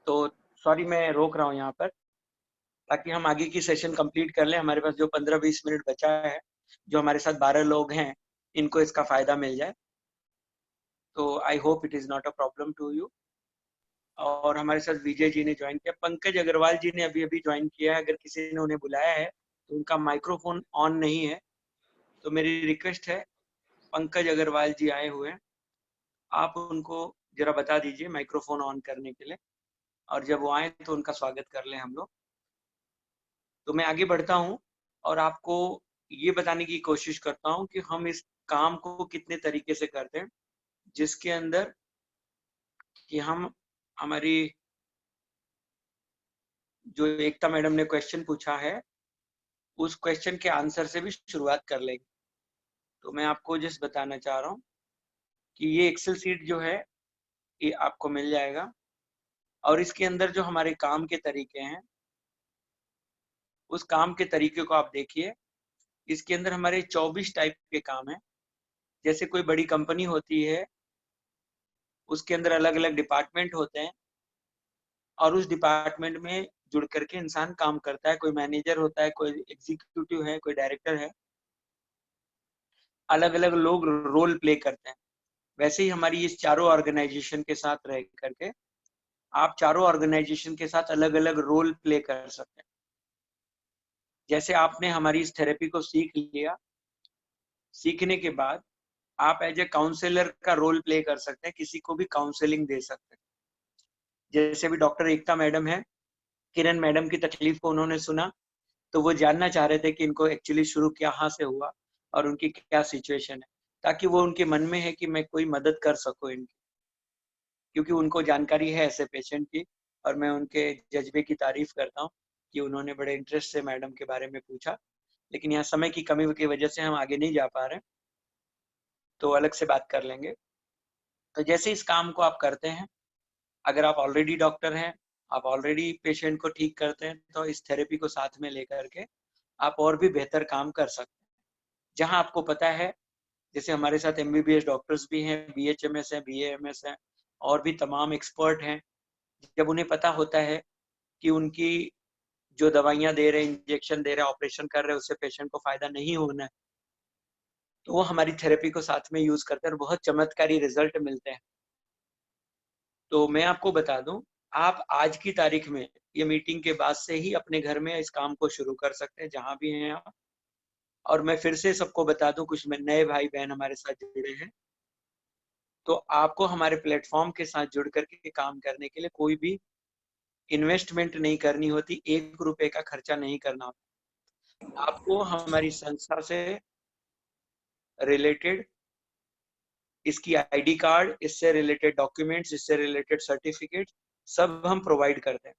तो सॉरी मैं रोक रहा हूँ यहाँ पर, ताकि हम आगे की सेशन कंप्लीट कर लें। हमारे पास जो 15-20 मिनट बचा है, जो हमारे साथ 12 लोग हैं, इनको इसका फायदा मिल जाए। तो I hope it is not a problem to you. और हमारे साथ विजय जी ने ज्वाइन किया, पंकज अग्रवाल जी ने अभी अभी ज्वाइन किया है। अगर किसी ने उन्हें बुलाया है तो उनका माइक्रोफोन ऑन नहीं है, तो मेरी रिक्वेस्ट है, पंकज अग्रवाल जी आए हुए हैं, आप उनको जरा बता दीजिए माइक्रोफोन ऑन करने के लिए, और जब वो आए तो उनका स्वागत कर लें हम लोग। तो मैं आगे बढ़ता हूँ और आपको ये बताने की कोशिश करता हूँ कि हम इस काम को कितने तरीके से करते हैं, जिसके अंदर कि हम हमारी जो एकता मैडम ने क्वेश्चन पूछा है, उस क्वेश्चन के आंसर से भी शुरुआत कर लेंगे। तो मैं आपको जस्ट बताना चाह रहा हूँ कि ये एक्सेल सीट जो है ये आपको मिल जाएगा, और इसके अंदर जो हमारे काम के तरीके हैं, उस काम के तरीके को आप देखिए। इसके अंदर हमारे 24 टाइप के काम हैं। जैसे कोई बड़ी कंपनी होती है, उसके अंदर अलग अलग डिपार्टमेंट होते हैं, और उस डिपार्टमेंट में जुड़ करके इंसान काम करता है। कोई मैनेजर होता है, कोई एग्जीक्यूटिव है, कोई डायरेक्टर है, अलग अलग लोग रोल प्ले करते हैं। वैसे ही हमारी इस चारों ऑर्गेनाइजेशन के साथ रह करके आप चारों ऑर्गेनाइजेशन के साथ अलग अलग रोल प्ले कर सकते हैं। जैसे आपने हमारी इस थेरेपी को सीख लिया, सीखने के बाद आप एज ए काउंसलर का रोल प्ले कर सकते हैं, किसी को भी काउंसलिंग दे सकते हैं। जैसे भी डॉक्टर एकता मैडम है, किरण मैडम की तकलीफ को उन्होंने सुना, तो वो जानना चाह रहे थे कि इनको एक्चुअली शुरू कहाँ से हुआ और उनकी क्या सिचुएशन है, ताकि वो उनके मन में है कि मैं कोई मदद कर सकूं इनकी, क्योंकि उनको जानकारी है ऐसे पेशेंट की। और मैं उनके जज्बे की तारीफ करता हूँ कि उन्होंने बड़े इंटरेस्ट से मैडम के बारे में पूछा, लेकिन यहाँ समय की कमी की वजह से हम आगे नहीं जा पा रहे, तो अलग से बात कर लेंगे। तो जैसे इस काम को आप करते हैं, अगर आप ऑलरेडी डॉक्टर हैं, आप ऑलरेडी पेशेंट को ठीक करते हैं, तो इस थेरेपी को साथ में लेकर के आप और भी बेहतर काम कर सकते हैं। जहां आपको पता है, जैसे हमारे साथ MBBS डॉक्टर्स भी हैं, BHMS हैं, BAMS हैं, और भी तमाम एक्सपर्ट हैं। जब उन्हें पता होता है कि उनकी जो दवाइयां दे रहे हैं, इंजेक्शन दे रहे हैं, ऑपरेशन कर रहे हैं, उससे पेशेंट को फायदा नहीं होना है, तो वो हमारी थेरेपी को साथ में यूज करते हैं और बहुत चमत्कारी रिजल्ट मिलते हैं। तो मैं आपको बता दूं, आप आज की तारीख में ये मीटिंग के बाद से ही अपने घर में इस काम को शुरू कर सकते हैं, जहां भी हैं आप। और मैं फिर से सबको बता दूं, कुछ नए भाई बहन हमारे साथ जुड़े हैं, तो आपको हमारे प्लेटफॉर्म के साथ जुड़ करके काम करने के लिए कोई भी इन्वेस्टमेंट नहीं करनी होती, 1 रुपए का खर्चा नहीं करना होता। आपको हमारी संस्था से रिलेटेड इसकी ID कार्ड, इससे रिलेटेड डॉक्यूमेंट्स, इससे रिलेटेड सर्टिफिकेट सब हम प्रोवाइड करते हैं,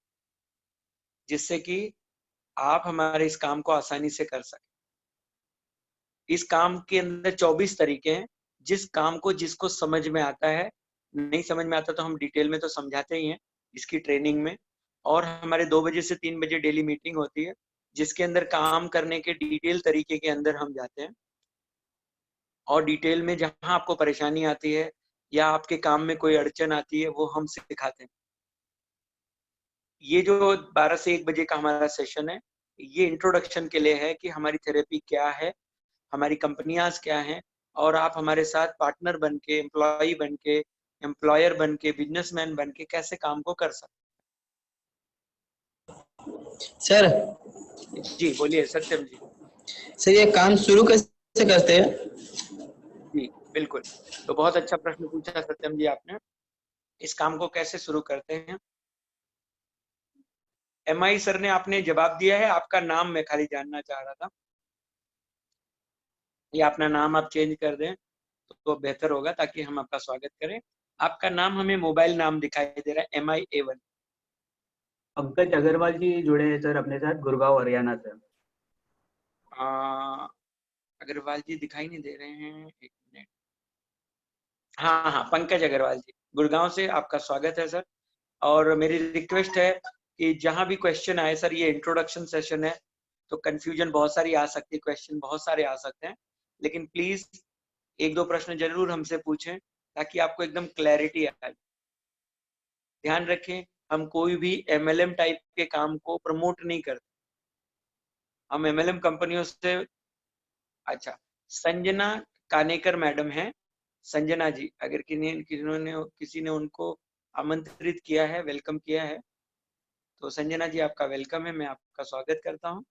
जिससे कि आप हमारे इस काम को आसानी से कर सकें। इस काम के अंदर 24 तरीके हैं। जिस काम को जिसको समझ में आता है, नहीं समझ में आता तो हम डिटेल में तो समझाते ही हैं इसकी ट्रेनिंग में। और हमारे 2 बजे से 3 बजे डेली मीटिंग होती है, जिसके अंदर काम करने के डिटेल तरीके के अंदर हम जाते हैं, और डिटेल में जहां आपको परेशानी आती है या आपके काम में कोई अड़चन आती है, वो हम सिखाते हैं। ये जो 12 से 1 बजे का हमारा सेशन है, ये इंट्रोडक्शन के लिए है कि हमारी थेरेपी क्या है, हमारी कंपनियां क्या हैं, और आप हमारे साथ पार्टनर बन के, एम्प्लॉय बन के, एम्प्लॉयर बन के, बिजनेसमैन बन के कैसे काम को कर सकते सर हैं। जी बोलिए सत्यम जी। सर ये काम शुरू कैसे करते हैं? जी बिल्कुल, तो बहुत अच्छा प्रश्न पूछा सत्यम जी आपने। इस काम को कैसे शुरू करते हैं, MI सर ने आपने जवाब दिया है। आपका नाम मैं खाली जानना चाह रहा था, या अपना नाम आप चेंज कर दें तो बेहतर होगा, ताकि हम आपका स्वागत करें। आपका नाम हमें मोबाइल नाम दिखाई दे रहा है, MIA1। पंकज अग्रवाल जी जुड़े हैं सर अपने साथ, गुड़गांव हरियाणा से। अग्रवाल जी दिखाई नहीं दे रहे हैं, 1 मिनट। हाँ हाँ, पंकज अग्रवाल जी गुड़गांव से, आपका स्वागत है सर। और मेरी रिक्वेस्ट है कि जहां भी क्वेश्चन आए सर, ये इंट्रोडक्शन सेशन है, तो कंफ्यूजन बहुत सारी आ सकती है, क्वेश्चन बहुत सारे आ सकते हैं, लेकिन प्लीज 1-2 प्रश्न जरूर हमसे पूछें ताकि आपको एकदम क्लैरिटी आए। ध्यान रखें, हम कोई भी MLM टाइप के काम को प्रमोट नहीं करते। हम MLM कंपनियों से अच्छा, संजना कानेकर मैडम हैं। संजना जी, अगर किसी ने उनको आमंत्रित किया है, वेलकम किया है, तो संजना जी आपका वेलकम है, मैं आपका स्वागत करता हूं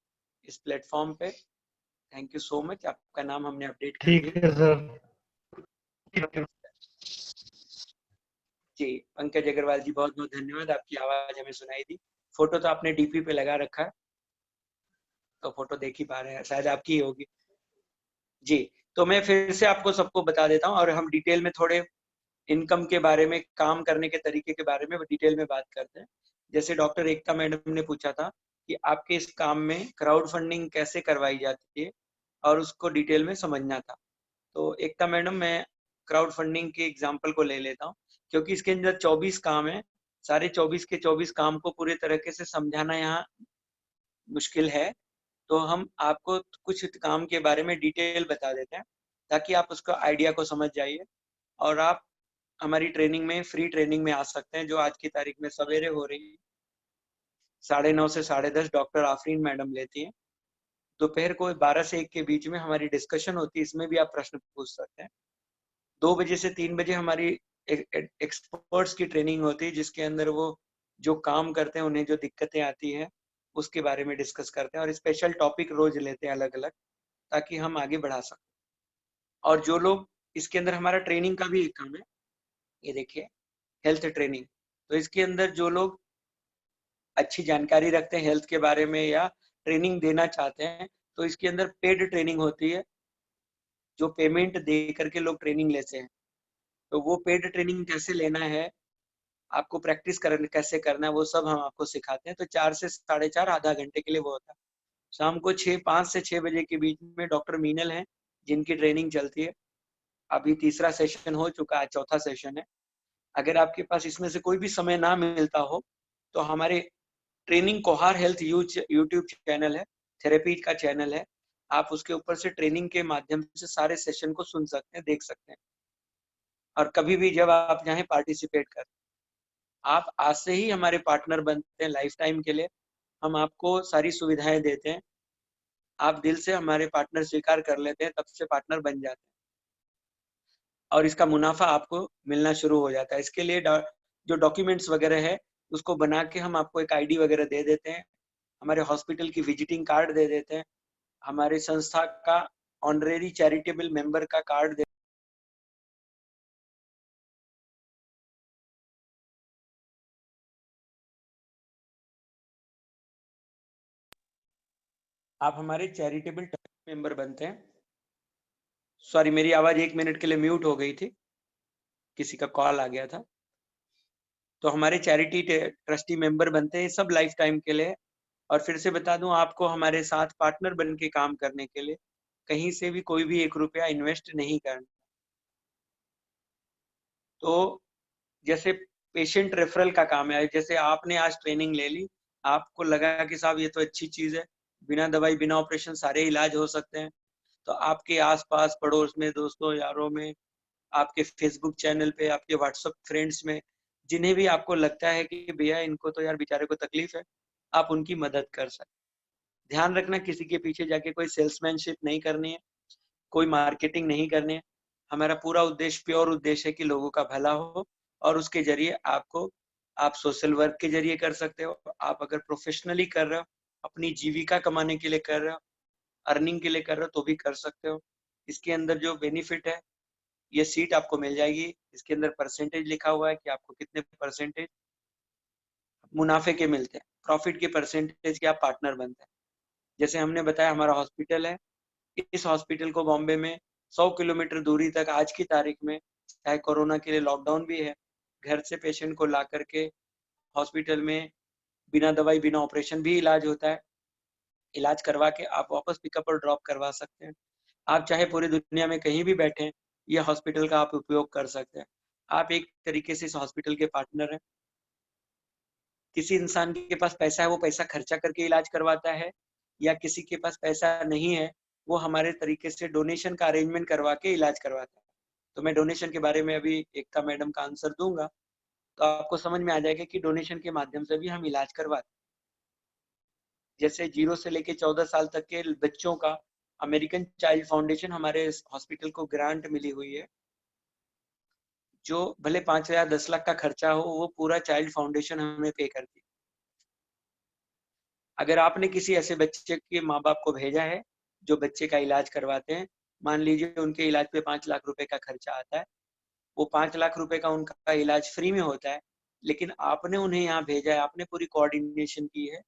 इस प्लेटफॉर्म पे। थैंक यू सो मच, आपका नाम हमने अपडेट कर दिया। ठीक है सर। जी, पंकज अग्रवाल जी बहुत बहुत धन्यवाद, आपकी आवाज हमें सुनाई दी। फोटो तो आपने डीपी पे लगा रखा है, तो फोटो देख ही पा रहे हैं, शायद आपकी ही होगी। जी, तो मैं फिर से आपको सबको बता देता हूँ और हम डिटेल में थोड़े इनकम के बारे में, काम करने के तरीके के बारे में डिटेल में बात करते हैं। जैसे डॉक्टर एकता मैडम ने पूछा था कि आपके इस काम में क्राउड फंडिंग कैसे करवाई जाती है और उसको डिटेल में समझना था। तो एकता मैडम, मैं क्राउड फंडिंग के एग्जाम्पल को ले लेता हूँ क्योंकि इसके अंदर 24 काम है। सारे 24 के 24 काम को पूरे तरीके से समझाना यहाँ मुश्किल है, तो हम आपको कुछ काम के बारे में डिटेल बता देते हैं ताकि आप उसका आइडिया को समझ जाइए और आप हमारी ट्रेनिंग में, फ्री ट्रेनिंग में आ सकते हैं, जो आज की तारीख में सवेरे हो रही है 9:30 से 10:30 डॉक्टर आफरीन मैडम लेती हैं। दोपहर को 12 से 1 के बीच में हमारी डिस्कशन होती है, इसमें भी आप प्रश्न पूछ सकते हैं। 2 बजे से 3 बजे हमारी एक्सपर्ट्स की ट्रेनिंग होती है, जिसके अंदर वो जो काम करते हैं, उन्हें जो दिक्कतें आती हैं उसके बारे में डिस्कस करते हैं और स्पेशल टॉपिक रोज लेते हैं अलग अलग, ताकि हम आगे बढ़ा सकें। और जो लोग इसके अंदर, हमारा ट्रेनिंग का भी एक काम है, ये देखिए हेल्थ ट्रेनिंग, तो इसके अंदर जो लोग अच्छी जानकारी रखते हैं हेल्थ के बारे में या ट्रेनिंग देना चाहते हैं, तो इसके अंदर पेड ट्रेनिंग होती है, जो पेमेंट दे करके लोग ट्रेनिंग लेते हैं। तो वो पेड ट्रेनिंग कैसे लेना है, आपको प्रैक्टिस करना कैसे करना है, वो सब हम आपको सिखाते हैं। तो 4 से 4:30 आधा घंटे के लिए वो होता है। शाम को 5 से 6 बजे के बीच में डॉक्टर मीनल हैं, जिनकी ट्रेनिंग चलती है। अभी तीसरा सेशन हो चुका है, चौथा सेशन है। अगर आपके पास इसमें से कोई भी समय ना मिलता हो तो हमारे ट्रेनिंग कोहार हेल्थ यूट्यूब चैनल है, थेरेपी का चैनल है, आप उसके ऊपर से ट्रेनिंग के माध्यम से सारे सेशन को सुन सकते हैं, देख सकते हैं और कभी भी जब आप चाहें पार्टिसिपेट कर। आप आज से ही हमारे पार्टनर बनते हैं लाइफ टाइम के लिए, हम आपको सारी सुविधाएं देते हैं। आप दिल से हमारे पार्टनर स्वीकार कर लेते हैं, तब से पार्टनर बन जाते हैं और इसका मुनाफा आपको मिलना शुरू हो जाता है। इसके लिए जो डॉक्यूमेंट्स वगैरह है उसको बना के हम आपको एक आईडी वगैरह दे देते हैं, हमारे हॉस्पिटल की विजिटिंग कार्ड दे देते हैं, हमारे संस्था का ऑनरेरी चैरिटेबल मेंबर का कार्ड दे। आप हमारे चैरिटेबल मेंबर बनते हैं। सॉरी, मेरी आवाज 1 मिनट के लिए म्यूट हो गई थी, किसी का कॉल आ गया था। तो हमारे चैरिटी ट्रस्टी मेंबर बनते हैं, सब लाइफ टाइम के लिए। और फिर से बता दूं आपको, हमारे साथ पार्टनर बन के काम करने के लिए कहीं से भी कोई भी 1 रुपया इन्वेस्ट नहीं करना। तो जैसे पेशेंट रेफरल का काम है, जैसे आपने आज ट्रेनिंग ले ली, आपको लगा कि साहब ये तो अच्छी चीज है, बिना दवाई बिना ऑपरेशन सारे इलाज हो सकते हैं, तो आपके आसपास पड़ोस में, दोस्तों यारों में, आपके फेसबुक चैनल पे, आपके व्हाट्सएप फ्रेंड्स में, जिन्हें भी आपको लगता है कि भैया इनको तो यार बेचारे को तकलीफ है, आप उनकी मदद कर सकते। ध्यान रखना, किसी के पीछे जाके कोई सेल्समैनशिप नहीं करनी है, कोई मार्केटिंग नहीं करनी है। हमारा पूरा उद्देश्य, प्योर उद्देश्य है कि लोगों का भला हो और उसके जरिए आप सोशल वर्क के जरिए कर सकते हो। आप अगर प्रोफेशनली कर रहे हो, अपनी जीविका कमाने के लिए कर रहे हो, अर्निंग के लिए कर रहे हो, तो भी कर सकते हो। इसके अंदर जो बेनिफिट है, ये सीट आपको मिल जाएगी, इसके अंदर परसेंटेज लिखा हुआ है कि आपको कितने परसेंटेज मुनाफे के मिलते हैं, प्रॉफिट के परसेंटेज के आप पार्टनर बनते हैं। जैसे हमने बताया, हमारा हॉस्पिटल है, इस हॉस्पिटल को बॉम्बे में 100 किलोमीटर दूरी तक आज की तारीख में, चाहे कोरोना के लिए लॉकडाउन भी है, घर से पेशेंट को ला करके हॉस्पिटल में बिना दवाई बिना ऑपरेशन भी इलाज होता है। इलाज करवा के आप वापस पिकअप और ड्रॉप करवा सकते हैं। आप चाहे पूरी दुनिया में कहीं भी बैठे, ये हॉस्पिटल का आप उपयोग कर सकते हैं। आप एक तरीके से इस हॉस्पिटल के पार्टनर हैं। किसी इंसान के पास पैसा है, वो पैसा खर्चा करके इलाज करवाता है, या किसी के पास पैसा नहीं है, वो हमारे तरीके से डोनेशन का अरेंजमेंट करवा के इलाज करवाता है। तो मैं डोनेशन के बारे में अभी एकता मैडम का आंसर दूंगा, तो आपको समझ में आ जाएगा कि डोनेशन के माध्यम से भी हम इलाज करवाते हैं। जैसे 0 से लेके 14 साल तक के बच्चों का अमेरिकन चाइल्ड फाउंडेशन हमारे हॉस्पिटल को ग्रांट मिली हुई है, जो भले 5 या 10 लाख का खर्चा हो, वो पूरा चाइल्ड फाउंडेशन हमें पे करती है। अगर आपने किसी ऐसे बच्चे के माँ बाप को भेजा है जो बच्चे का इलाज करवाते हैं, मान लीजिए उनके इलाज पे 5 लाख रुपए का खर्चा आता है, वो 5 लाख रुपए का उनका इलाज फ्री में होता है, लेकिन आपने उन्हें यहाँ भेजा है, आपने पूरी कोऑर्डिनेशन की है,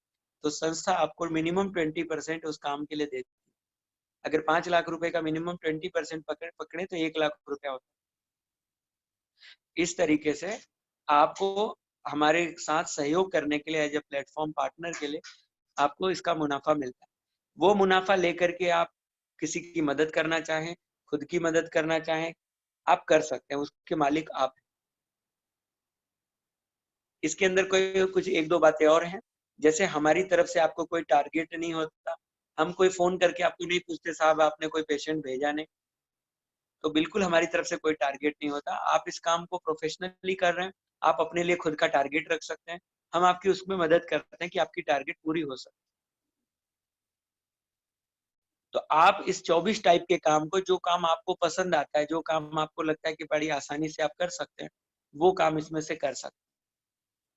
तो संस्था आपको मिनिमम 20% उस काम के लिए देती है। अगर 5 लाख रुपए का मिनिमम 20% पकड़े तो 1 लाख रुपया होता है। इस तरीके से आपको हमारे साथ सहयोग करने के लिए एज ए प्लेटफॉर्म पार्टनर के लिए आपको इसका मुनाफा मिलता है। वो मुनाफा लेकर के आप किसी की मदद करना चाहें, खुद की मदद करना चाहें, आप कर सकते हैं, उसके मालिक आप हैं। इसके अंदर कोई कुछ 1-2 बातें और हैं, जैसे हमारी तरफ से आपको कोई टारगेट नहीं होता, हम कोई फोन करके आपको नहीं पूछते साहब आपने कोई पेशेंट भेजा नहीं, तो बिल्कुल हमारी तरफ से कोई टारगेट नहीं होता। आप इस काम को प्रोफेशनली कर रहे हैं, आप अपने लिए खुद का टारगेट रख सकते हैं, हम आपकी उसमें मदद करते हैं कि आपकी टारगेट पूरी हो सके। तो आप इस 24 टाइप के काम को, जो काम आपको पसंद आता है, जो काम आपको लगता है कि बड़ी आसानी से आप कर सकते हैं, वो काम इसमें से कर सकते हैं।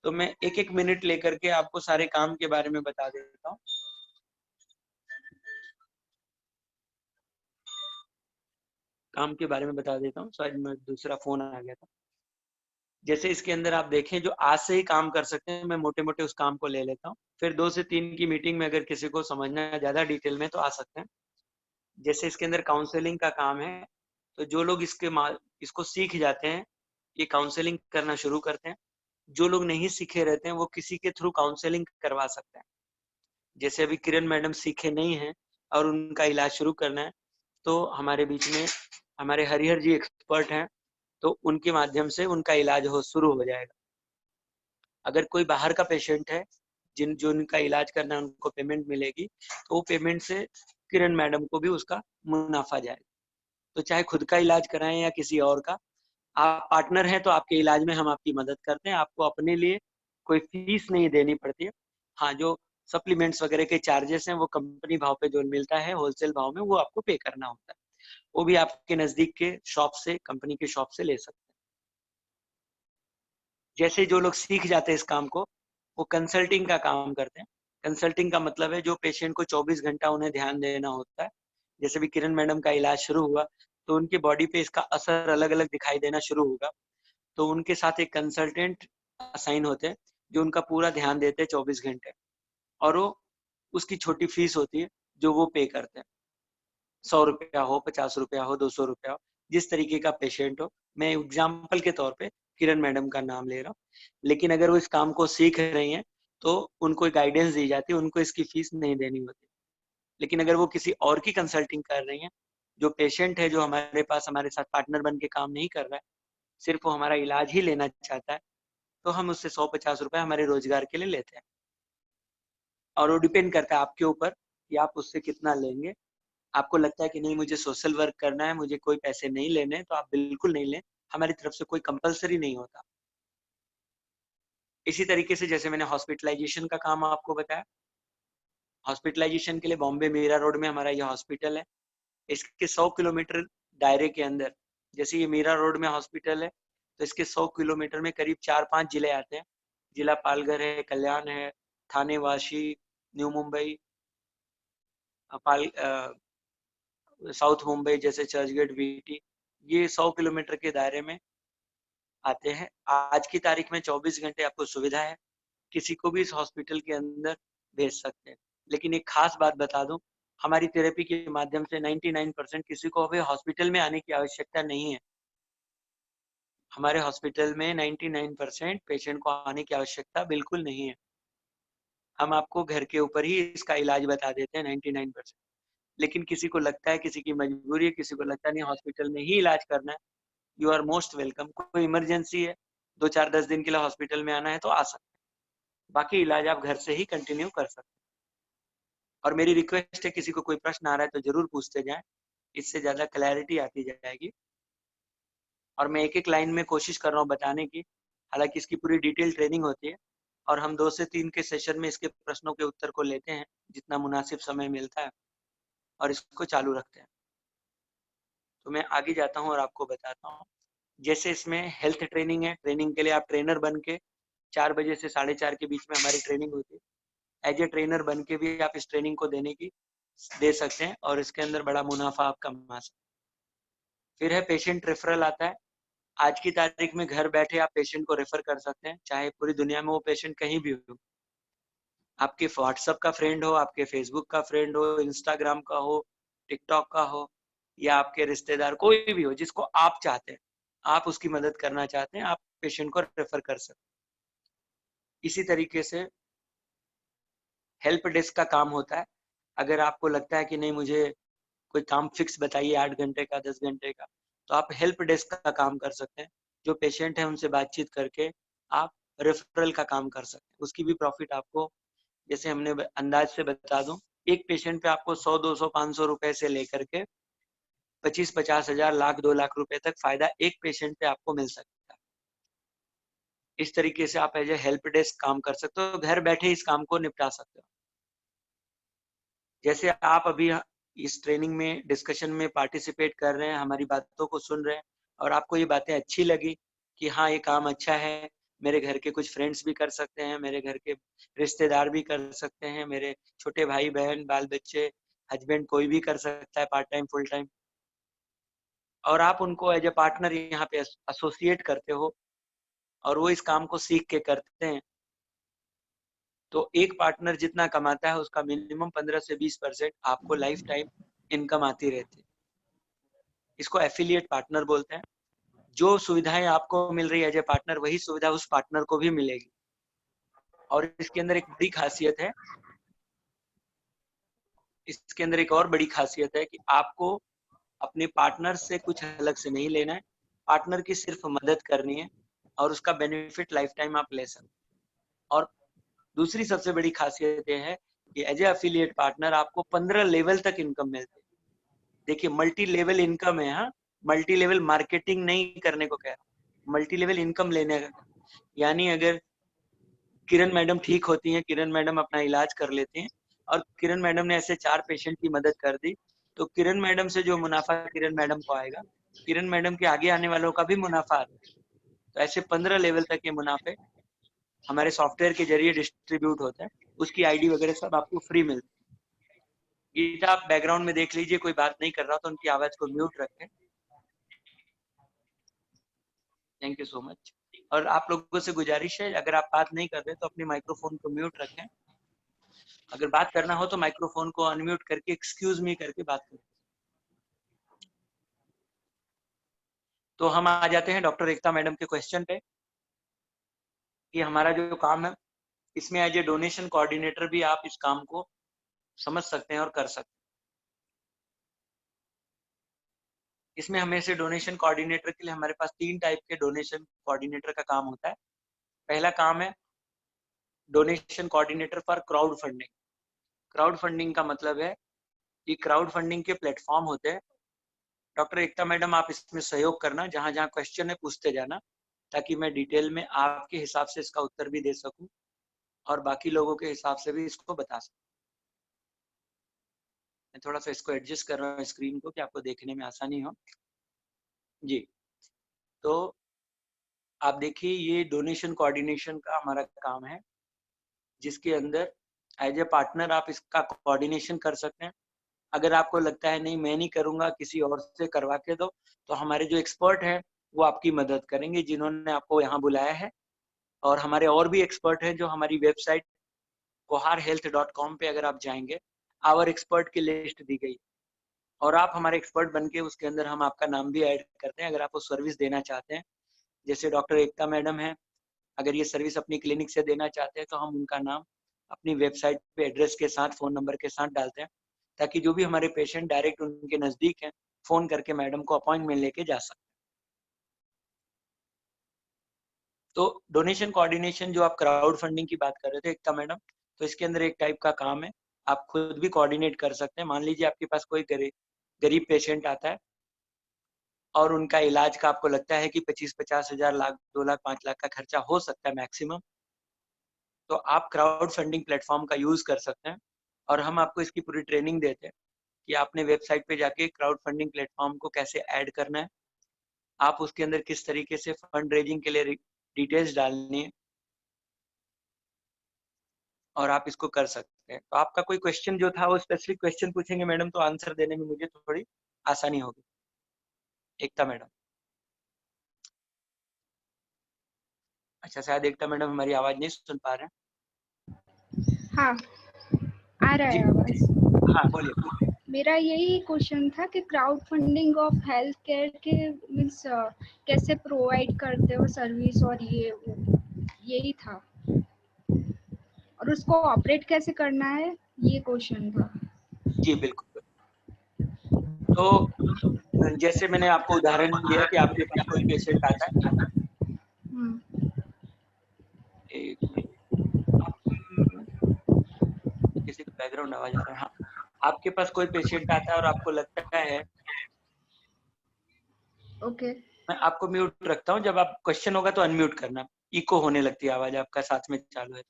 तो मैं 1-1 मिनट लेकर के आपको सारे काम के बारे में बता देता हूँ। काम के बारे में बता देता हूँ, शायद मैं दूसरा फोन आ गया था। जैसे इसके अंदर आप देखें जो आज से ही काम कर सकते हैं, मैं मोटे मोटे उस काम को ले लेता हूँ, फिर 2 से 3 की मीटिंग में अगर किसी को समझना है ज्यादा डिटेल में तो आ सकते हैं। जैसे इसके अंदर काउंसलिंग का काम है, तो जो लोग इसको सीख जाते हैं, ये काउंसलिंग करना शुरू करते हैं। जो लोग नहीं सीखे रहते हैं, वो किसी के थ्रू काउंसलिंग करवा सकते हैं। जैसे अभी किरण मैडम सीखे नहीं हैं और उनका इलाज शुरू करना है, तो हमारे बीच में हमारे हरिहर जी एक्सपर्ट हैं, तो उनके माध्यम से उनका इलाज शुरू हो जाएगा। अगर कोई बाहर का पेशेंट है जो उनका इलाज करना है, उनको पेमेंट मिलेगी, तो वो पेमेंट से किरण मैडम को भी उसका मुनाफा जाएगा। तो चाहे खुद का इलाज कराएं या किसी और का, आप पार्टनर हैं तो आपके इलाज में हम आपकी मदद करते हैं। आपको अपने लिए कोई फीस नहीं देनी पड़ती है। हाँ, जो सप्लीमेंट्स वगैरह के चार्जेस हैं वो कंपनी भाव पे जो मिलता है होलसेल भाव में, वो आपको पे करना होता है। वो भी आपके नजदीक के शॉप से, कंपनी के शॉप से ले सकते हैं। जैसे जो लोग सीख जाते हैं इस काम को, वो कंसल्टिंग का काम करते हैं। कंसल्टिंग का मतलब है जो पेशेंट को 24 घंटा उन्हें ध्यान देना होता है। जैसे भी किरण मैडम का इलाज शुरू हुआ, तो उनकी बॉडी पे इसका असर अलग अलग दिखाई देना शुरू होगा, तो उनके साथ एक कंसल्टेंट असाइन होते हैं जो उनका पूरा ध्यान देते हैं 24 घंटे, और वो उसकी छोटी फीस होती है जो वो पे करते हैं। 100 रुपया हो, 50 रुपया हो, 200 रुपया हो, जिस तरीके का पेशेंट हो। मैं एग्जाम्पल के तौर पे किरण मैडम का नाम ले रहा हूँ, लेकिन अगर वो इस काम को सीख रही हैं तो उनको गाइडेंस दी जाती है, उनको इसकी फीस नहीं देनी होती। लेकिन अगर वो किसी और की कंसल्टिंग कर रही हैं, जो पेशेंट है जो हमारे पास हमारे साथ पार्टनर बन के काम नहीं कर रहा है, सिर्फ वो हमारा इलाज ही लेना चाहता है, तो हम उससे 100-50 रुपए हमारे रोजगार के लिए लेते हैं। और वो डिपेंड करता है आपके ऊपर कि आप उससे कितना लेंगे। आपको लगता है कि नहीं मुझे सोशल वर्क करना है, मुझे कोई पैसे नहीं लेने, तो आप बिल्कुल नहीं लें, हमारी तरफ से कोई कंपलसरी नहीं होता। इसी तरीके से जैसे मैंने हॉस्पिटलाइजेशन का काम आपको बताया, हॉस्पिटलाइजेशन के लिए बॉम्बे मीरा रोड में हमारा ये हॉस्पिटल है। इसके 100 किलोमीटर दायरे के अंदर, जैसे ये मीरा रोड में हॉस्पिटल है, तो इसके 100 किलोमीटर में करीब 4-5 जिले आते हैं। जिला पालघर है, कल्याण है, थाने वाशी, न्यू मुंबई, साउथ मुंबई जैसे चर्चगेट, वीटी, ये 100 किलोमीटर के दायरे में आते हैं। आज की तारीख में 24 घंटे आपको सुविधा है, किसी को भी इस हॉस्पिटल के अंदर भेज सकते हैं। लेकिन एक खास बात बता दूं, हमारी थेरेपी के माध्यम से 99% किसी को अभी हॉस्पिटल में आने की आवश्यकता नहीं है। हमारे हॉस्पिटल में 99% पेशेंट को आने की आवश्यकता बिल्कुल नहीं है। हम आपको घर के ऊपर ही इसका इलाज बता देते हैं 99%। लेकिन किसी को लगता है, किसी की मजबूरी है, किसी को लगता नहीं हॉस्पिटल में ही इलाज करना है, यू आर मोस्ट वेलकम। कोई इमरजेंसी है, 2-4-10 दिन के लिए हॉस्पिटल में आना है तो आ सकते हैं, बाकी इलाज आप घर से ही कंटिन्यू कर सकते हैं। और मेरी रिक्वेस्ट है किसी को कोई प्रश्न आ रहा है तो जरूर पूछते जाएं, इससे ज्यादा क्लैरिटी आती जाएगी। और मैं एक एक लाइन में कोशिश कर रहा हूँ बताने की, हालांकि इसकी पूरी डिटेल ट्रेनिंग होती है और हम 2 से 3 के सेशन में इसके प्रश्नों के उत्तर को लेते हैं जितना मुनासिब समय मिलता है और इसको चालू रखते हैं। तो मैं आगे जाता हूँ और आपको बताता हूँ। जैसे इसमें हेल्थ ट्रेनिंग है, ट्रेनिंग के लिए आप ट्रेनर बन के 4 बजे से 4:30 के बीच में हमारी ट्रेनिंग होती है। एज ए ट्रेनर बन के भी आप इस ट्रेनिंग को दे सकते हैं और इसके अंदर बड़ा मुनाफा आप कमा सकते हैं। फिर है पेशेंट रेफरल आता है। आज की तारीख में घर बैठे आप पेशेंट को रेफर कर सकते हैं, चाहे पूरी दुनिया में वो पेशेंट कहीं भी हो। आपके व्हाट्सएप का फ्रेंड हो, आपके फेसबुक का फ्रेंड हो, इंस्टाग्राम का हो, टिकटॉक का हो, या आपके रिश्तेदार कोई भी हो जिसको आप चाहते हैं, आप उसकी मदद करना चाहते हैं, आप पेशेंट को रेफर कर सकते हैं। इसी तरीके से हेल्प डेस्क का काम होता है। अगर आपको लगता है कि नहीं मुझे कोई काम फिक्स बताइए 8 घंटे का 10 घंटे का, तो आप हेल्प डेस्क का काम कर सकते हैं। जो पेशेंट है उनसे बातचीत करके आप रेफरल का काम कर सकते हैं। उसकी भी प्रॉफिट आपको, जैसे हमने अंदाज से बता दूं, एक पेशेंट पे आपको 100, 200, 500 रुपए से लेकर के 25, 50 हजार, लाख, 2 लाख रुपए तक फायदा एक पेशेंट पे आपको मिल सकता है। इस तरीके से आप एज ए हेल्प डेस्क काम कर सकते हो, घर बैठे इस काम को निपटा सकते हो। जैसे आप अभी इस ट्रेनिंग में डिस्कशन में पार्टिसिपेट कर रहे हैं, हमारी बातों को सुन रहे हैं और आपको ये बातें अच्छी लगी कि हाँ ये काम अच्छा है, मेरे घर के कुछ फ्रेंड्स भी कर सकते हैं, मेरे घर के रिश्तेदार भी कर सकते हैं, मेरे छोटे भाई बहन, बाल बच्चे, हस्बैंड, कोई भी कर सकता है पार्ट टाइम फुल टाइम, और आप उनको एज ए पार्टनर यहाँ पे एसोसिएट करते हो और वो इस काम को सीख के करते हैं, तो एक पार्टनर जितना कमाता है उसका मिनिमम 15 से 20% आपको लाइफ टाइम इनकम आती रहती है। इसको एफिलिएट पार्टनर बोलते हैं। जो सुविधाएं आपको मिल रही है एज ए पार्टनर, वही सुविधा उस पार्टनर को भी मिलेगी। और इसके अंदर एक बड़ी खासियत है, इसके अंदर एक और बड़ी खासियत है कि आपको अपने पार्टनर से कुछ अलग से नहीं लेना है, पार्टनर की सिर्फ मदद करनी है और उसका बेनिफिट लाइफ टाइम आप ले सकते हैं। और दूसरी सबसे बड़ी खासियत यह है कि एज ए एफिलिएट पार्टनर आपको 15 लेवल तक इनकम मिलती है। देखिए मल्टी लेवल इनकम है, हाँ, मल्टी लेवल मार्केटिंग नहीं करने को कह रहा हूँ, मल्टी लेवल इनकम लेने का। यानी अगर किरण मैडम ठीक होती हैं, किरण मैडम अपना इलाज कर लेती हैं और किरण मैडम ने ऐसे 4 पेशेंट की मदद कर दी, तो किरण मैडम से जो मुनाफा किरण मैडम को आएगा, किरण मैडम के आगे आने वालों का भी मुनाफा आता है। तो ऐसे 15 लेवल तक के मुनाफे हमारे सॉफ्टवेयर के जरिए डिस्ट्रीब्यूट होते हैं। उसकी आईडी वगैरह सब आपको फ्री मिलती है। गीता आप बैकग्राउंड में देख लीजिए, कोई बात नहीं कर रहा तो उनकी आवाज को म्यूट रखें। Thank you so much. और आप लोगों से गुजारिश है, अगर आप बात नहीं कर रहे तो अपने माइक्रोफोन को म्यूट रखें। अगर बात करना हो तो माइक्रोफोन को अनम्यूट करके एक्सक्यूज मी करके बात करें। तो हम आ जाते हैं डॉक्टर एकता मैडम के क्वेश्चन पे कि हमारा जो काम है इसमें एज ए डोनेशन कोऑर्डिनेटर भी आप इस काम को समझ सकते हैं और कर सकते हैं। इसमें हमें से डोनेशन कोऑर्डिनेटर के लिए हमारे पास 3 टाइप के डोनेशन कोऑर्डिनेटर का काम होता है। पहला काम है donation coordinator for crowd funding. Crowd funding का मतलब है कि क्राउड फंडिंग के प्लेटफॉर्म होते हैं। डॉक्टर एकता मैडम आप इसमें सहयोग करना, जहां जहां क्वेश्चन है पूछते जाना, ताकि मैं डिटेल में आपके हिसाब से इसका उत्तर भी दे सकूं और बाकी लोगों के हिसाब से भी इसको बता सकूं। मैं थोड़ा सा इसको एडजस्ट कर रहा हूँ स्क्रीन को कि आपको देखने में आसानी हो। जी, तो आप देखिए ये डोनेशन कोऑर्डिनेशन का हमारा काम है, जिसके अंदर एज ए पार्टनर आप इसका कोऑर्डिनेशन कर सकते हैं। अगर आपको लगता है नहीं मैं नहीं करूंगा, किसी और से करवा के दो, तो हमारे जो एक्सपर्ट हैं वो आपकी मदद करेंगे, जिन्होंने आपको यहाँ बुलाया है। और हमारे और भी एक्सपर्ट हैं जो हमारी वेबसाइट koharhealth.com पे अगर आप जाएंगे, आवर एक्सपर्ट की लिस्ट दी गई और आप हमारे एक्सपर्ट बन के उसके अंदर हम आपका नाम भी ऐड करते हैं। अगर आप वो सर्विस देना चाहते हैं, जैसे डॉक्टर एकता मैडम है, अगर ये सर्विस अपनी क्लिनिक से देना चाहते हैं तो हम उनका नाम अपनी वेबसाइट पे एड्रेस के साथ, फोन नंबर के साथ डालते हैं, ताकि जो भी हमारे पेशेंट डायरेक्ट उनके नजदीक हैं, फोन करके मैडम को अपॉइंटमेंट लेके जा सकते हैं। तो डोनेशन कोऑर्डिनेशन जो आप क्राउड फंडिंग की बात कर रहे थे एकता मैडम, तो इसके अंदर एक टाइप का काम है, आप खुद भी कोऑर्डिनेट कर सकते हैं। मान लीजिए आपके पास कोई गरीब पेशेंट आता है और उनका इलाज का आपको लगता है कि 25-50 हजार, लाख, 2 लाख, 5 लाख का खर्चा हो सकता है मैक्सिमम, तो आप क्राउड फंडिंग प्लेटफॉर्म का यूज कर सकते हैं और हम आपको इसकी पूरी ट्रेनिंग देते हैं कि आपने वेबसाइट पे जाके क्राउड फंडिंग प्लेटफॉर्म को कैसे ऐड करना है, आप उसके अंदर किस तरीके से फंड रेजिंग के लिए डिटेल्स डालनी है और आप इसको कर सकते हैं। तो आपका कोई क्वेश्चन जो था वो स्पेसिफिक क्वेश्चन पूछेंगे मैडम, तो आंसर देने में मुझे थोड़ी आसानी होगी। एकता मैडम। अच्छा, शायद एकता मैडम हमारी आवाज नहीं सुन पा रहे हैं। हाँ, आ रहा जी, है आवाज। हाँ बोलिए। मेरा यही क्वेश्चन था कि crowd funding of health care के मीन्स कैसे प्रोवाइड करते हो सर्विस, और ये यही था, और उसको ऑपरेट कैसे करना है, ये क्वेश्चन था। जी बिल्कुल। तो जैसे मैंने आपको उदाहरण दिया कि आपके पास कोई पेशेंट आता है, एक मिनट, किसी का बैकग्राउंड आवाज आ रहा है। हाँ, आपके पास कोई पेशेंट आता है और आपको लगता है, ओके। मैं आपको म्यूट रखता हूँ, जब आप क्वेश्चन होगा तो अनम्यूट करना, इको होने लगती है आवाज आपका साथ में चालू है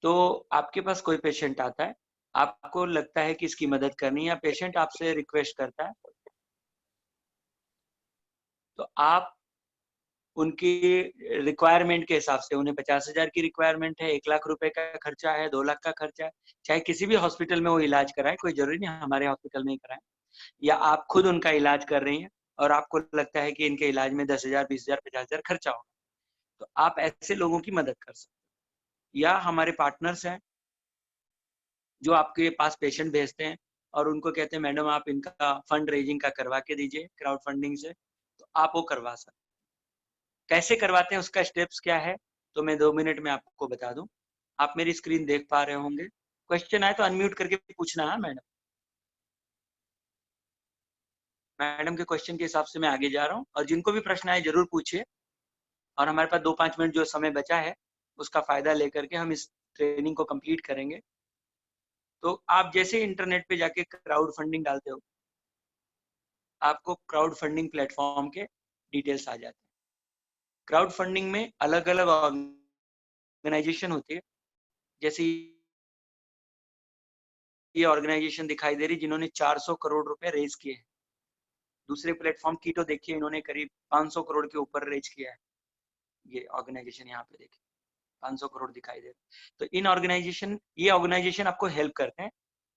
तो आपके पास कोई पेशेंट आता है, आपको लगता है कि इसकी मदद करनी है, या पेशेंट आपसे रिक्वेस्ट करता है, तो आप उनकी रिक्वायरमेंट के हिसाब से, उन्हें 50,000 की रिक्वायरमेंट है, 1 लाख रुपए का खर्चा है, 2 लाख का खर्चा है, चाहे किसी भी हॉस्पिटल में वो इलाज कराए, कोई जरूरी नहीं हमारे हॉस्पिटल में ही कराए, या आप खुद उनका इलाज कर रही हैं और आपको लगता है कि इनके इलाज में 10,000, 20,000, 50,000 खर्चा होगा, तो आप ऐसे लोगों की मदद कर सकते हैं। या हमारे पार्टनर्स हैं जो आपके पास पेशेंट भेजते हैं और उनको कहते हैं मैडम आप इनका फंड रेजिंग का करवा के दीजिए क्राउड फंडिंग से, तो आप वो करवा सकते हैं। कैसे करवाते हैं, उसका स्टेप्स क्या है, तो मैं 2 मिनट में आपको बता दूं। आप मेरी स्क्रीन देख पा रहे होंगे, क्वेश्चन आए तो अनम्यूट करके पूछना है मैडम। मैडम के क्वेश्चन के हिसाब से मैं आगे जा रहा हूँ, और जिनको भी प्रश्न आए जरूर पूछिए, और हमारे पास 2-5 मिनट जो समय बचा है उसका फायदा लेकर के हम इस ट्रेनिंग को कंप्लीट करेंगे। तो आप जैसे इंटरनेट पे जाके क्राउड फंडिंग डालते हो, आपको क्राउड फंडिंग प्लेटफॉर्म के डिटेल्स आ जाते हैं। क्राउड फंडिंग में अलग अलग ऑर्गेनाइजेशन होती है, जैसे ये ऑर्गेनाइजेशन दिखाई दे रही जिन्होंने 400 करोड़ रुपए रेज किए हैं। दूसरे प्लेटफॉर्म की तो देखिए इन्होंने करीब 500 करोड़ के ऊपर रेज किया है। ये ऑर्गेनाइजेशन यहाँ पे देखिए 500 करोड़ दिखाई दे रहा है। तो ये ऑर्गेनाइजेशन आपको हेल्प करते हैं।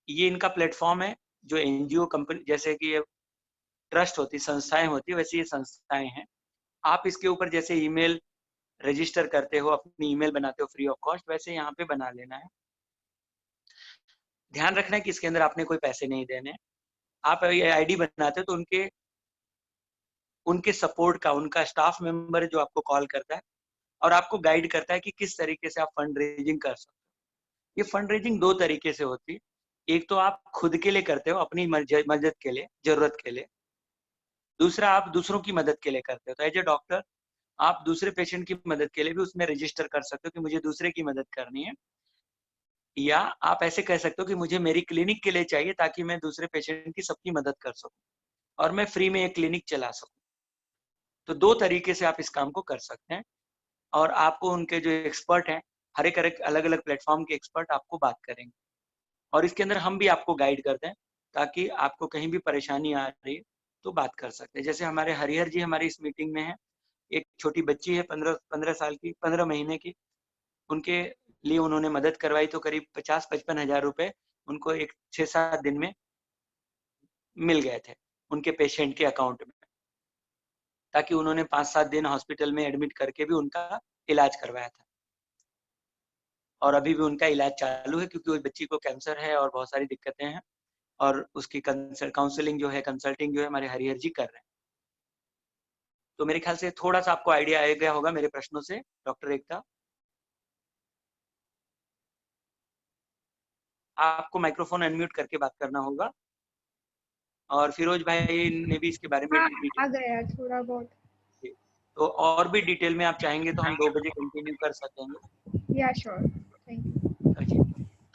ये इनका प्लेटफॉर्म है, जो एनजीओ कंपनी जैसे कि ट्रस्ट होती, संस्थाएं होती, वैसे ये संस्थाएं हैं। आप इसके ऊपर जैसे ईमेल रजिस्टर करते हो, अपनी ईमेल बनाते हो फ्री ऑफ कॉस्ट, वैसे यहाँ पे बना लेना है। ध्यान रखना है कि इसके अंदर आपने कोई पैसे नहीं देने। आप ये आईडी बनाते हो तो उनके सपोर्ट का, उनका स्टाफ मेंबर जो आपको कॉल करता है और आपको गाइड करता है कि किस तरीके से आप फंड रेजिंग कर सकते हो। ये फंड रेजिंग 2 तरीके से होती है। एक तो आप खुद के लिए करते हो, अपनी मदद के लिए, जरूरत के लिए। दूसरा आप दूसरों की मदद के लिए करते हो। तो एज ए डॉक्टर आप दूसरे पेशेंट की मदद के लिए भी उसमें रजिस्टर कर सकते हो कि मुझे दूसरे की मदद करनी है, या आप ऐसे कह सकते हो कि मुझे मेरी क्लिनिक के लिए चाहिए ताकि मैं दूसरे पेशेंट की सबकी मदद कर सकूं और मैं फ्री में एक क्लिनिक चला सकूं। तो 2 तरीके से आप इस काम को कर सकते हैं, और आपको उनके जो एक्सपर्ट हैं, हर एक अलग अलग प्लेटफॉर्म के एक्सपर्ट आपको बात करेंगे, और इसके अंदर हम भी आपको गाइड करते हैं ताकि आपको कहीं भी परेशानी आ रही है तो बात कर सकते हैं। जैसे हमारे हरिहर जी हमारी इस मीटिंग में है, एक छोटी बच्ची है 15 साल की, 15 महीने की, उनके लिए उन्होंने मदद करवाई, तो करीब 50-55 हजार रुपए उनको एक 6-7 दिन में मिल गए थे उनके पेशेंट के अकाउंट में, ताकि उन्होंने 5-7 दिन हॉस्पिटल में एडमिट करके भी उनका इलाज करवाया था, और अभी भी उनका इलाज चालू है क्योंकि उस बच्ची को कैंसर है और बहुत सारी दिक्कतें हैं, और उसकी काउंसलिंग जो है, कंसल्टिंग जो है, हमारे हरिहर जी कर रहे हैं। तो मेरे ख्याल से थोड़ा सा आपको आइडिया आ गया होगा मेरे प्रश्नों से, डॉक्टर एकता। आपको माइक्रोफोन अनम्यूट करके बात करना होगा, और फिरोज भाई ने भी इसके बारे में हाँ, डिटेल, आ गया थोड़ा बहुत। तो और भी डिटेल में आप चाहेंगे तो हम 2 बजे कंटिन्यू कर सकेंगे। या श्योर, थैंक यू। जी,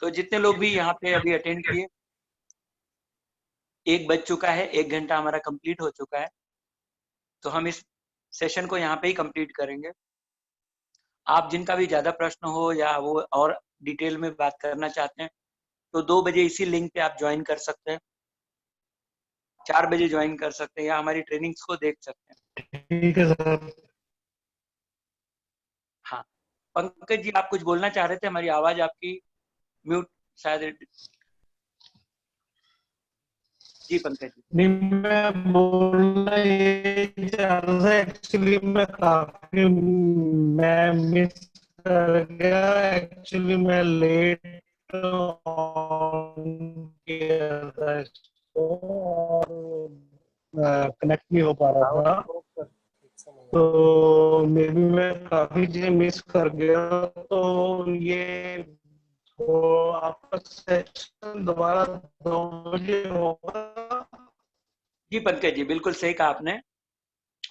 तो जितने लोग भी यहाँ पे अभी अटेंड किए, 1 बज चुका है, 1 घंटा हमारा कंप्लीट हो चुका है, तो हम इस सेशन को यहाँ पे ही कंप्लीट करेंगे। आप जिनका भी ज्यादा प्रश्न हो या वो और डिटेल में बात करना चाहते हैं, तो 2 बजे इसी लिंक पे आप ज्वाइन कर सकते हैं, 4 बजे ज्वाइन कर सकते हैं, या हमारी ट्रेनिंग्स को देख सकते हैं। ठीक है सर। हाँ, पंकज जी आप कुछ बोलना चाह रहे थे, हमारी आवाज आपकी म्यूट शायद। जी पंकज जी। नहीं, मैं बोलना ये चाह रहा था, एक्चुअली मैं मिस कर गया, एक्चुअली मैं लेट ऑन किया था इसको और कनेक्ट नहीं हो पा रहा था, तो मे बी मैं काफी चीजें मिस कर गया। तो ये तो आपका सेशन दोबारा 2 बजे होगा? जी पंकज जी, बिल्कुल सही कहा आपने।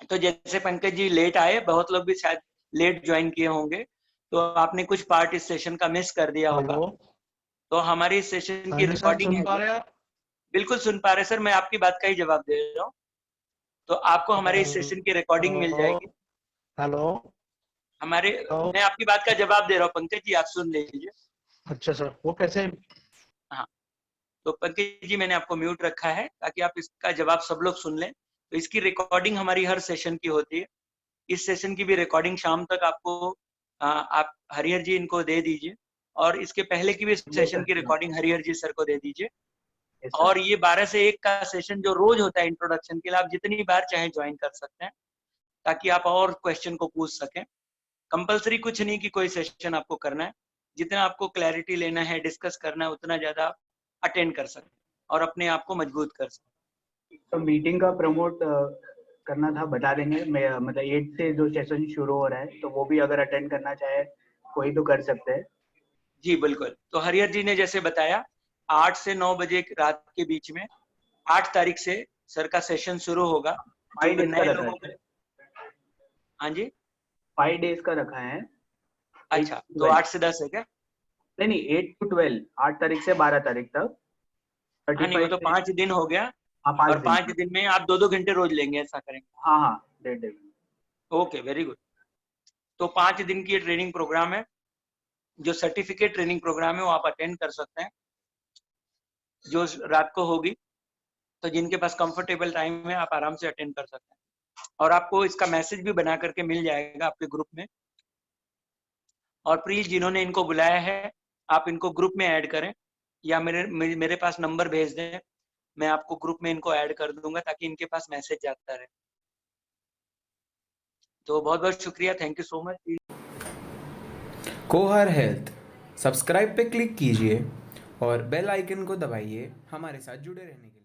तो जैसे पंकज जी लेट आए, बहुत लोग भी शायद लेट ज्वाइन किए होंगे, तो आपने कुछ पार्ट इस सेशन का मिस कर दिया होगा। हेलो, तो हमारी इस सेशन हाँ की जी सर, रिकॉर्डिंग सुन है, पा रहे हैं आप? बिल्कुल सुन पा रहे सर, मैं आपकी बात का ही जवाब दे रहा हूँ। तो आपको हमारे इस सेशन की रिकॉर्डिंग मिल जाएगी। हेलो, हमारे हेलो। मैं आपकी बात का जवाब दे रहा हूँ पंकज जी, आप सुन लीजिए। अच्छा सर, वो कैसे? हाँ, तो पंकज जी मैंने आपको म्यूट रखा है ताकि आप इसका जवाब सब लोग सुन लें। तो इसकी रिकॉर्डिंग हमारी हर सेशन की होती है। इस सेशन की भी रिकॉर्डिंग शाम तक आपको आप हरिहर जी इनको दे दीजिए, और इसके पहले की भी सेशन की रिकॉर्डिंग हरिहर जी सर को दे दीजिए। और ये 12 से 1 का सेशन जो रोज होता है इंट्रोडक्शन के लिए, आप जितनी बार चाहे ज्वाइन कर सकते हैं, ताकि आप और क्वेश्चन को पूछ सकें। कंपलसरी कुछ नहीं कि कोई सेशन आपको करना है, जितना आपको क्लैरिटी लेना है, डिस्कस करना है, उतना ज्यादा अटेंड कर सकते हैं और अपने आप को मजबूत कर सकते हैं। तो मीटिंग का प्रमोट करना था, बता देंगे। मैं मतलब 8 से जो सेशन शुरू हो रहा है, तो वो भी अगर अटेंड करना चाहे कोई तो कर सकते हैं। जी बिल्कुल। तो हरिहर जी ने जैसे बताया, 8 से 9 बजे रात के बीच में 8 तारीख से सर का सेशन शुरू होगा। जो 5 डेज का नए रखा लोगों है। को, हाँ जी 5 डेज का रखा है। अच्छा, तो 8 से 10 है क्या? नहीं 8 to 12, 8 तारीख से 12 तारीख तक। हाँ नहीं, वो 35 तो 5 दिन हो गया, हाँ 5 और दिन 5 दिन में आप 2-2 घंटे रोज लेंगे, ऐसा करेंगे? हाँ हाँ 1.5 दिन। Okay, very good. तो 5 दिन की ट्रेनिंग प्रोग्राम है, जो सर्टिफिकेट ट्रेनिंग प्रोग्राम है वो आप अटेंड कर सकते हैं, जो रात को होगी। तो जिनके पास कंफर्टेबल टाइम है, आप आराम से अटेंड कर सकते हैं, और आपको इसका मैसेज भी बना करके मिल जाएगा आपके ग्रुप में। और प्लीज जिन्होंने इनको बुलाया है, आप इनको ग्रुप में ऐड करें, या मेरे पास नंबर भेज दें, मैं आपको ग्रुप में इनको ऐड कर दूंगा, ताकि इनके पास मैसेज जाता रहे। तो बहुत बहुत शुक्रिया, थैंक यू सो मच। कोहर हेल्थ सब्सक्राइब पे क्लिक कीजिए और बेल आइकन को दबाइए हमारे साथ जुड़े रहने के लिए।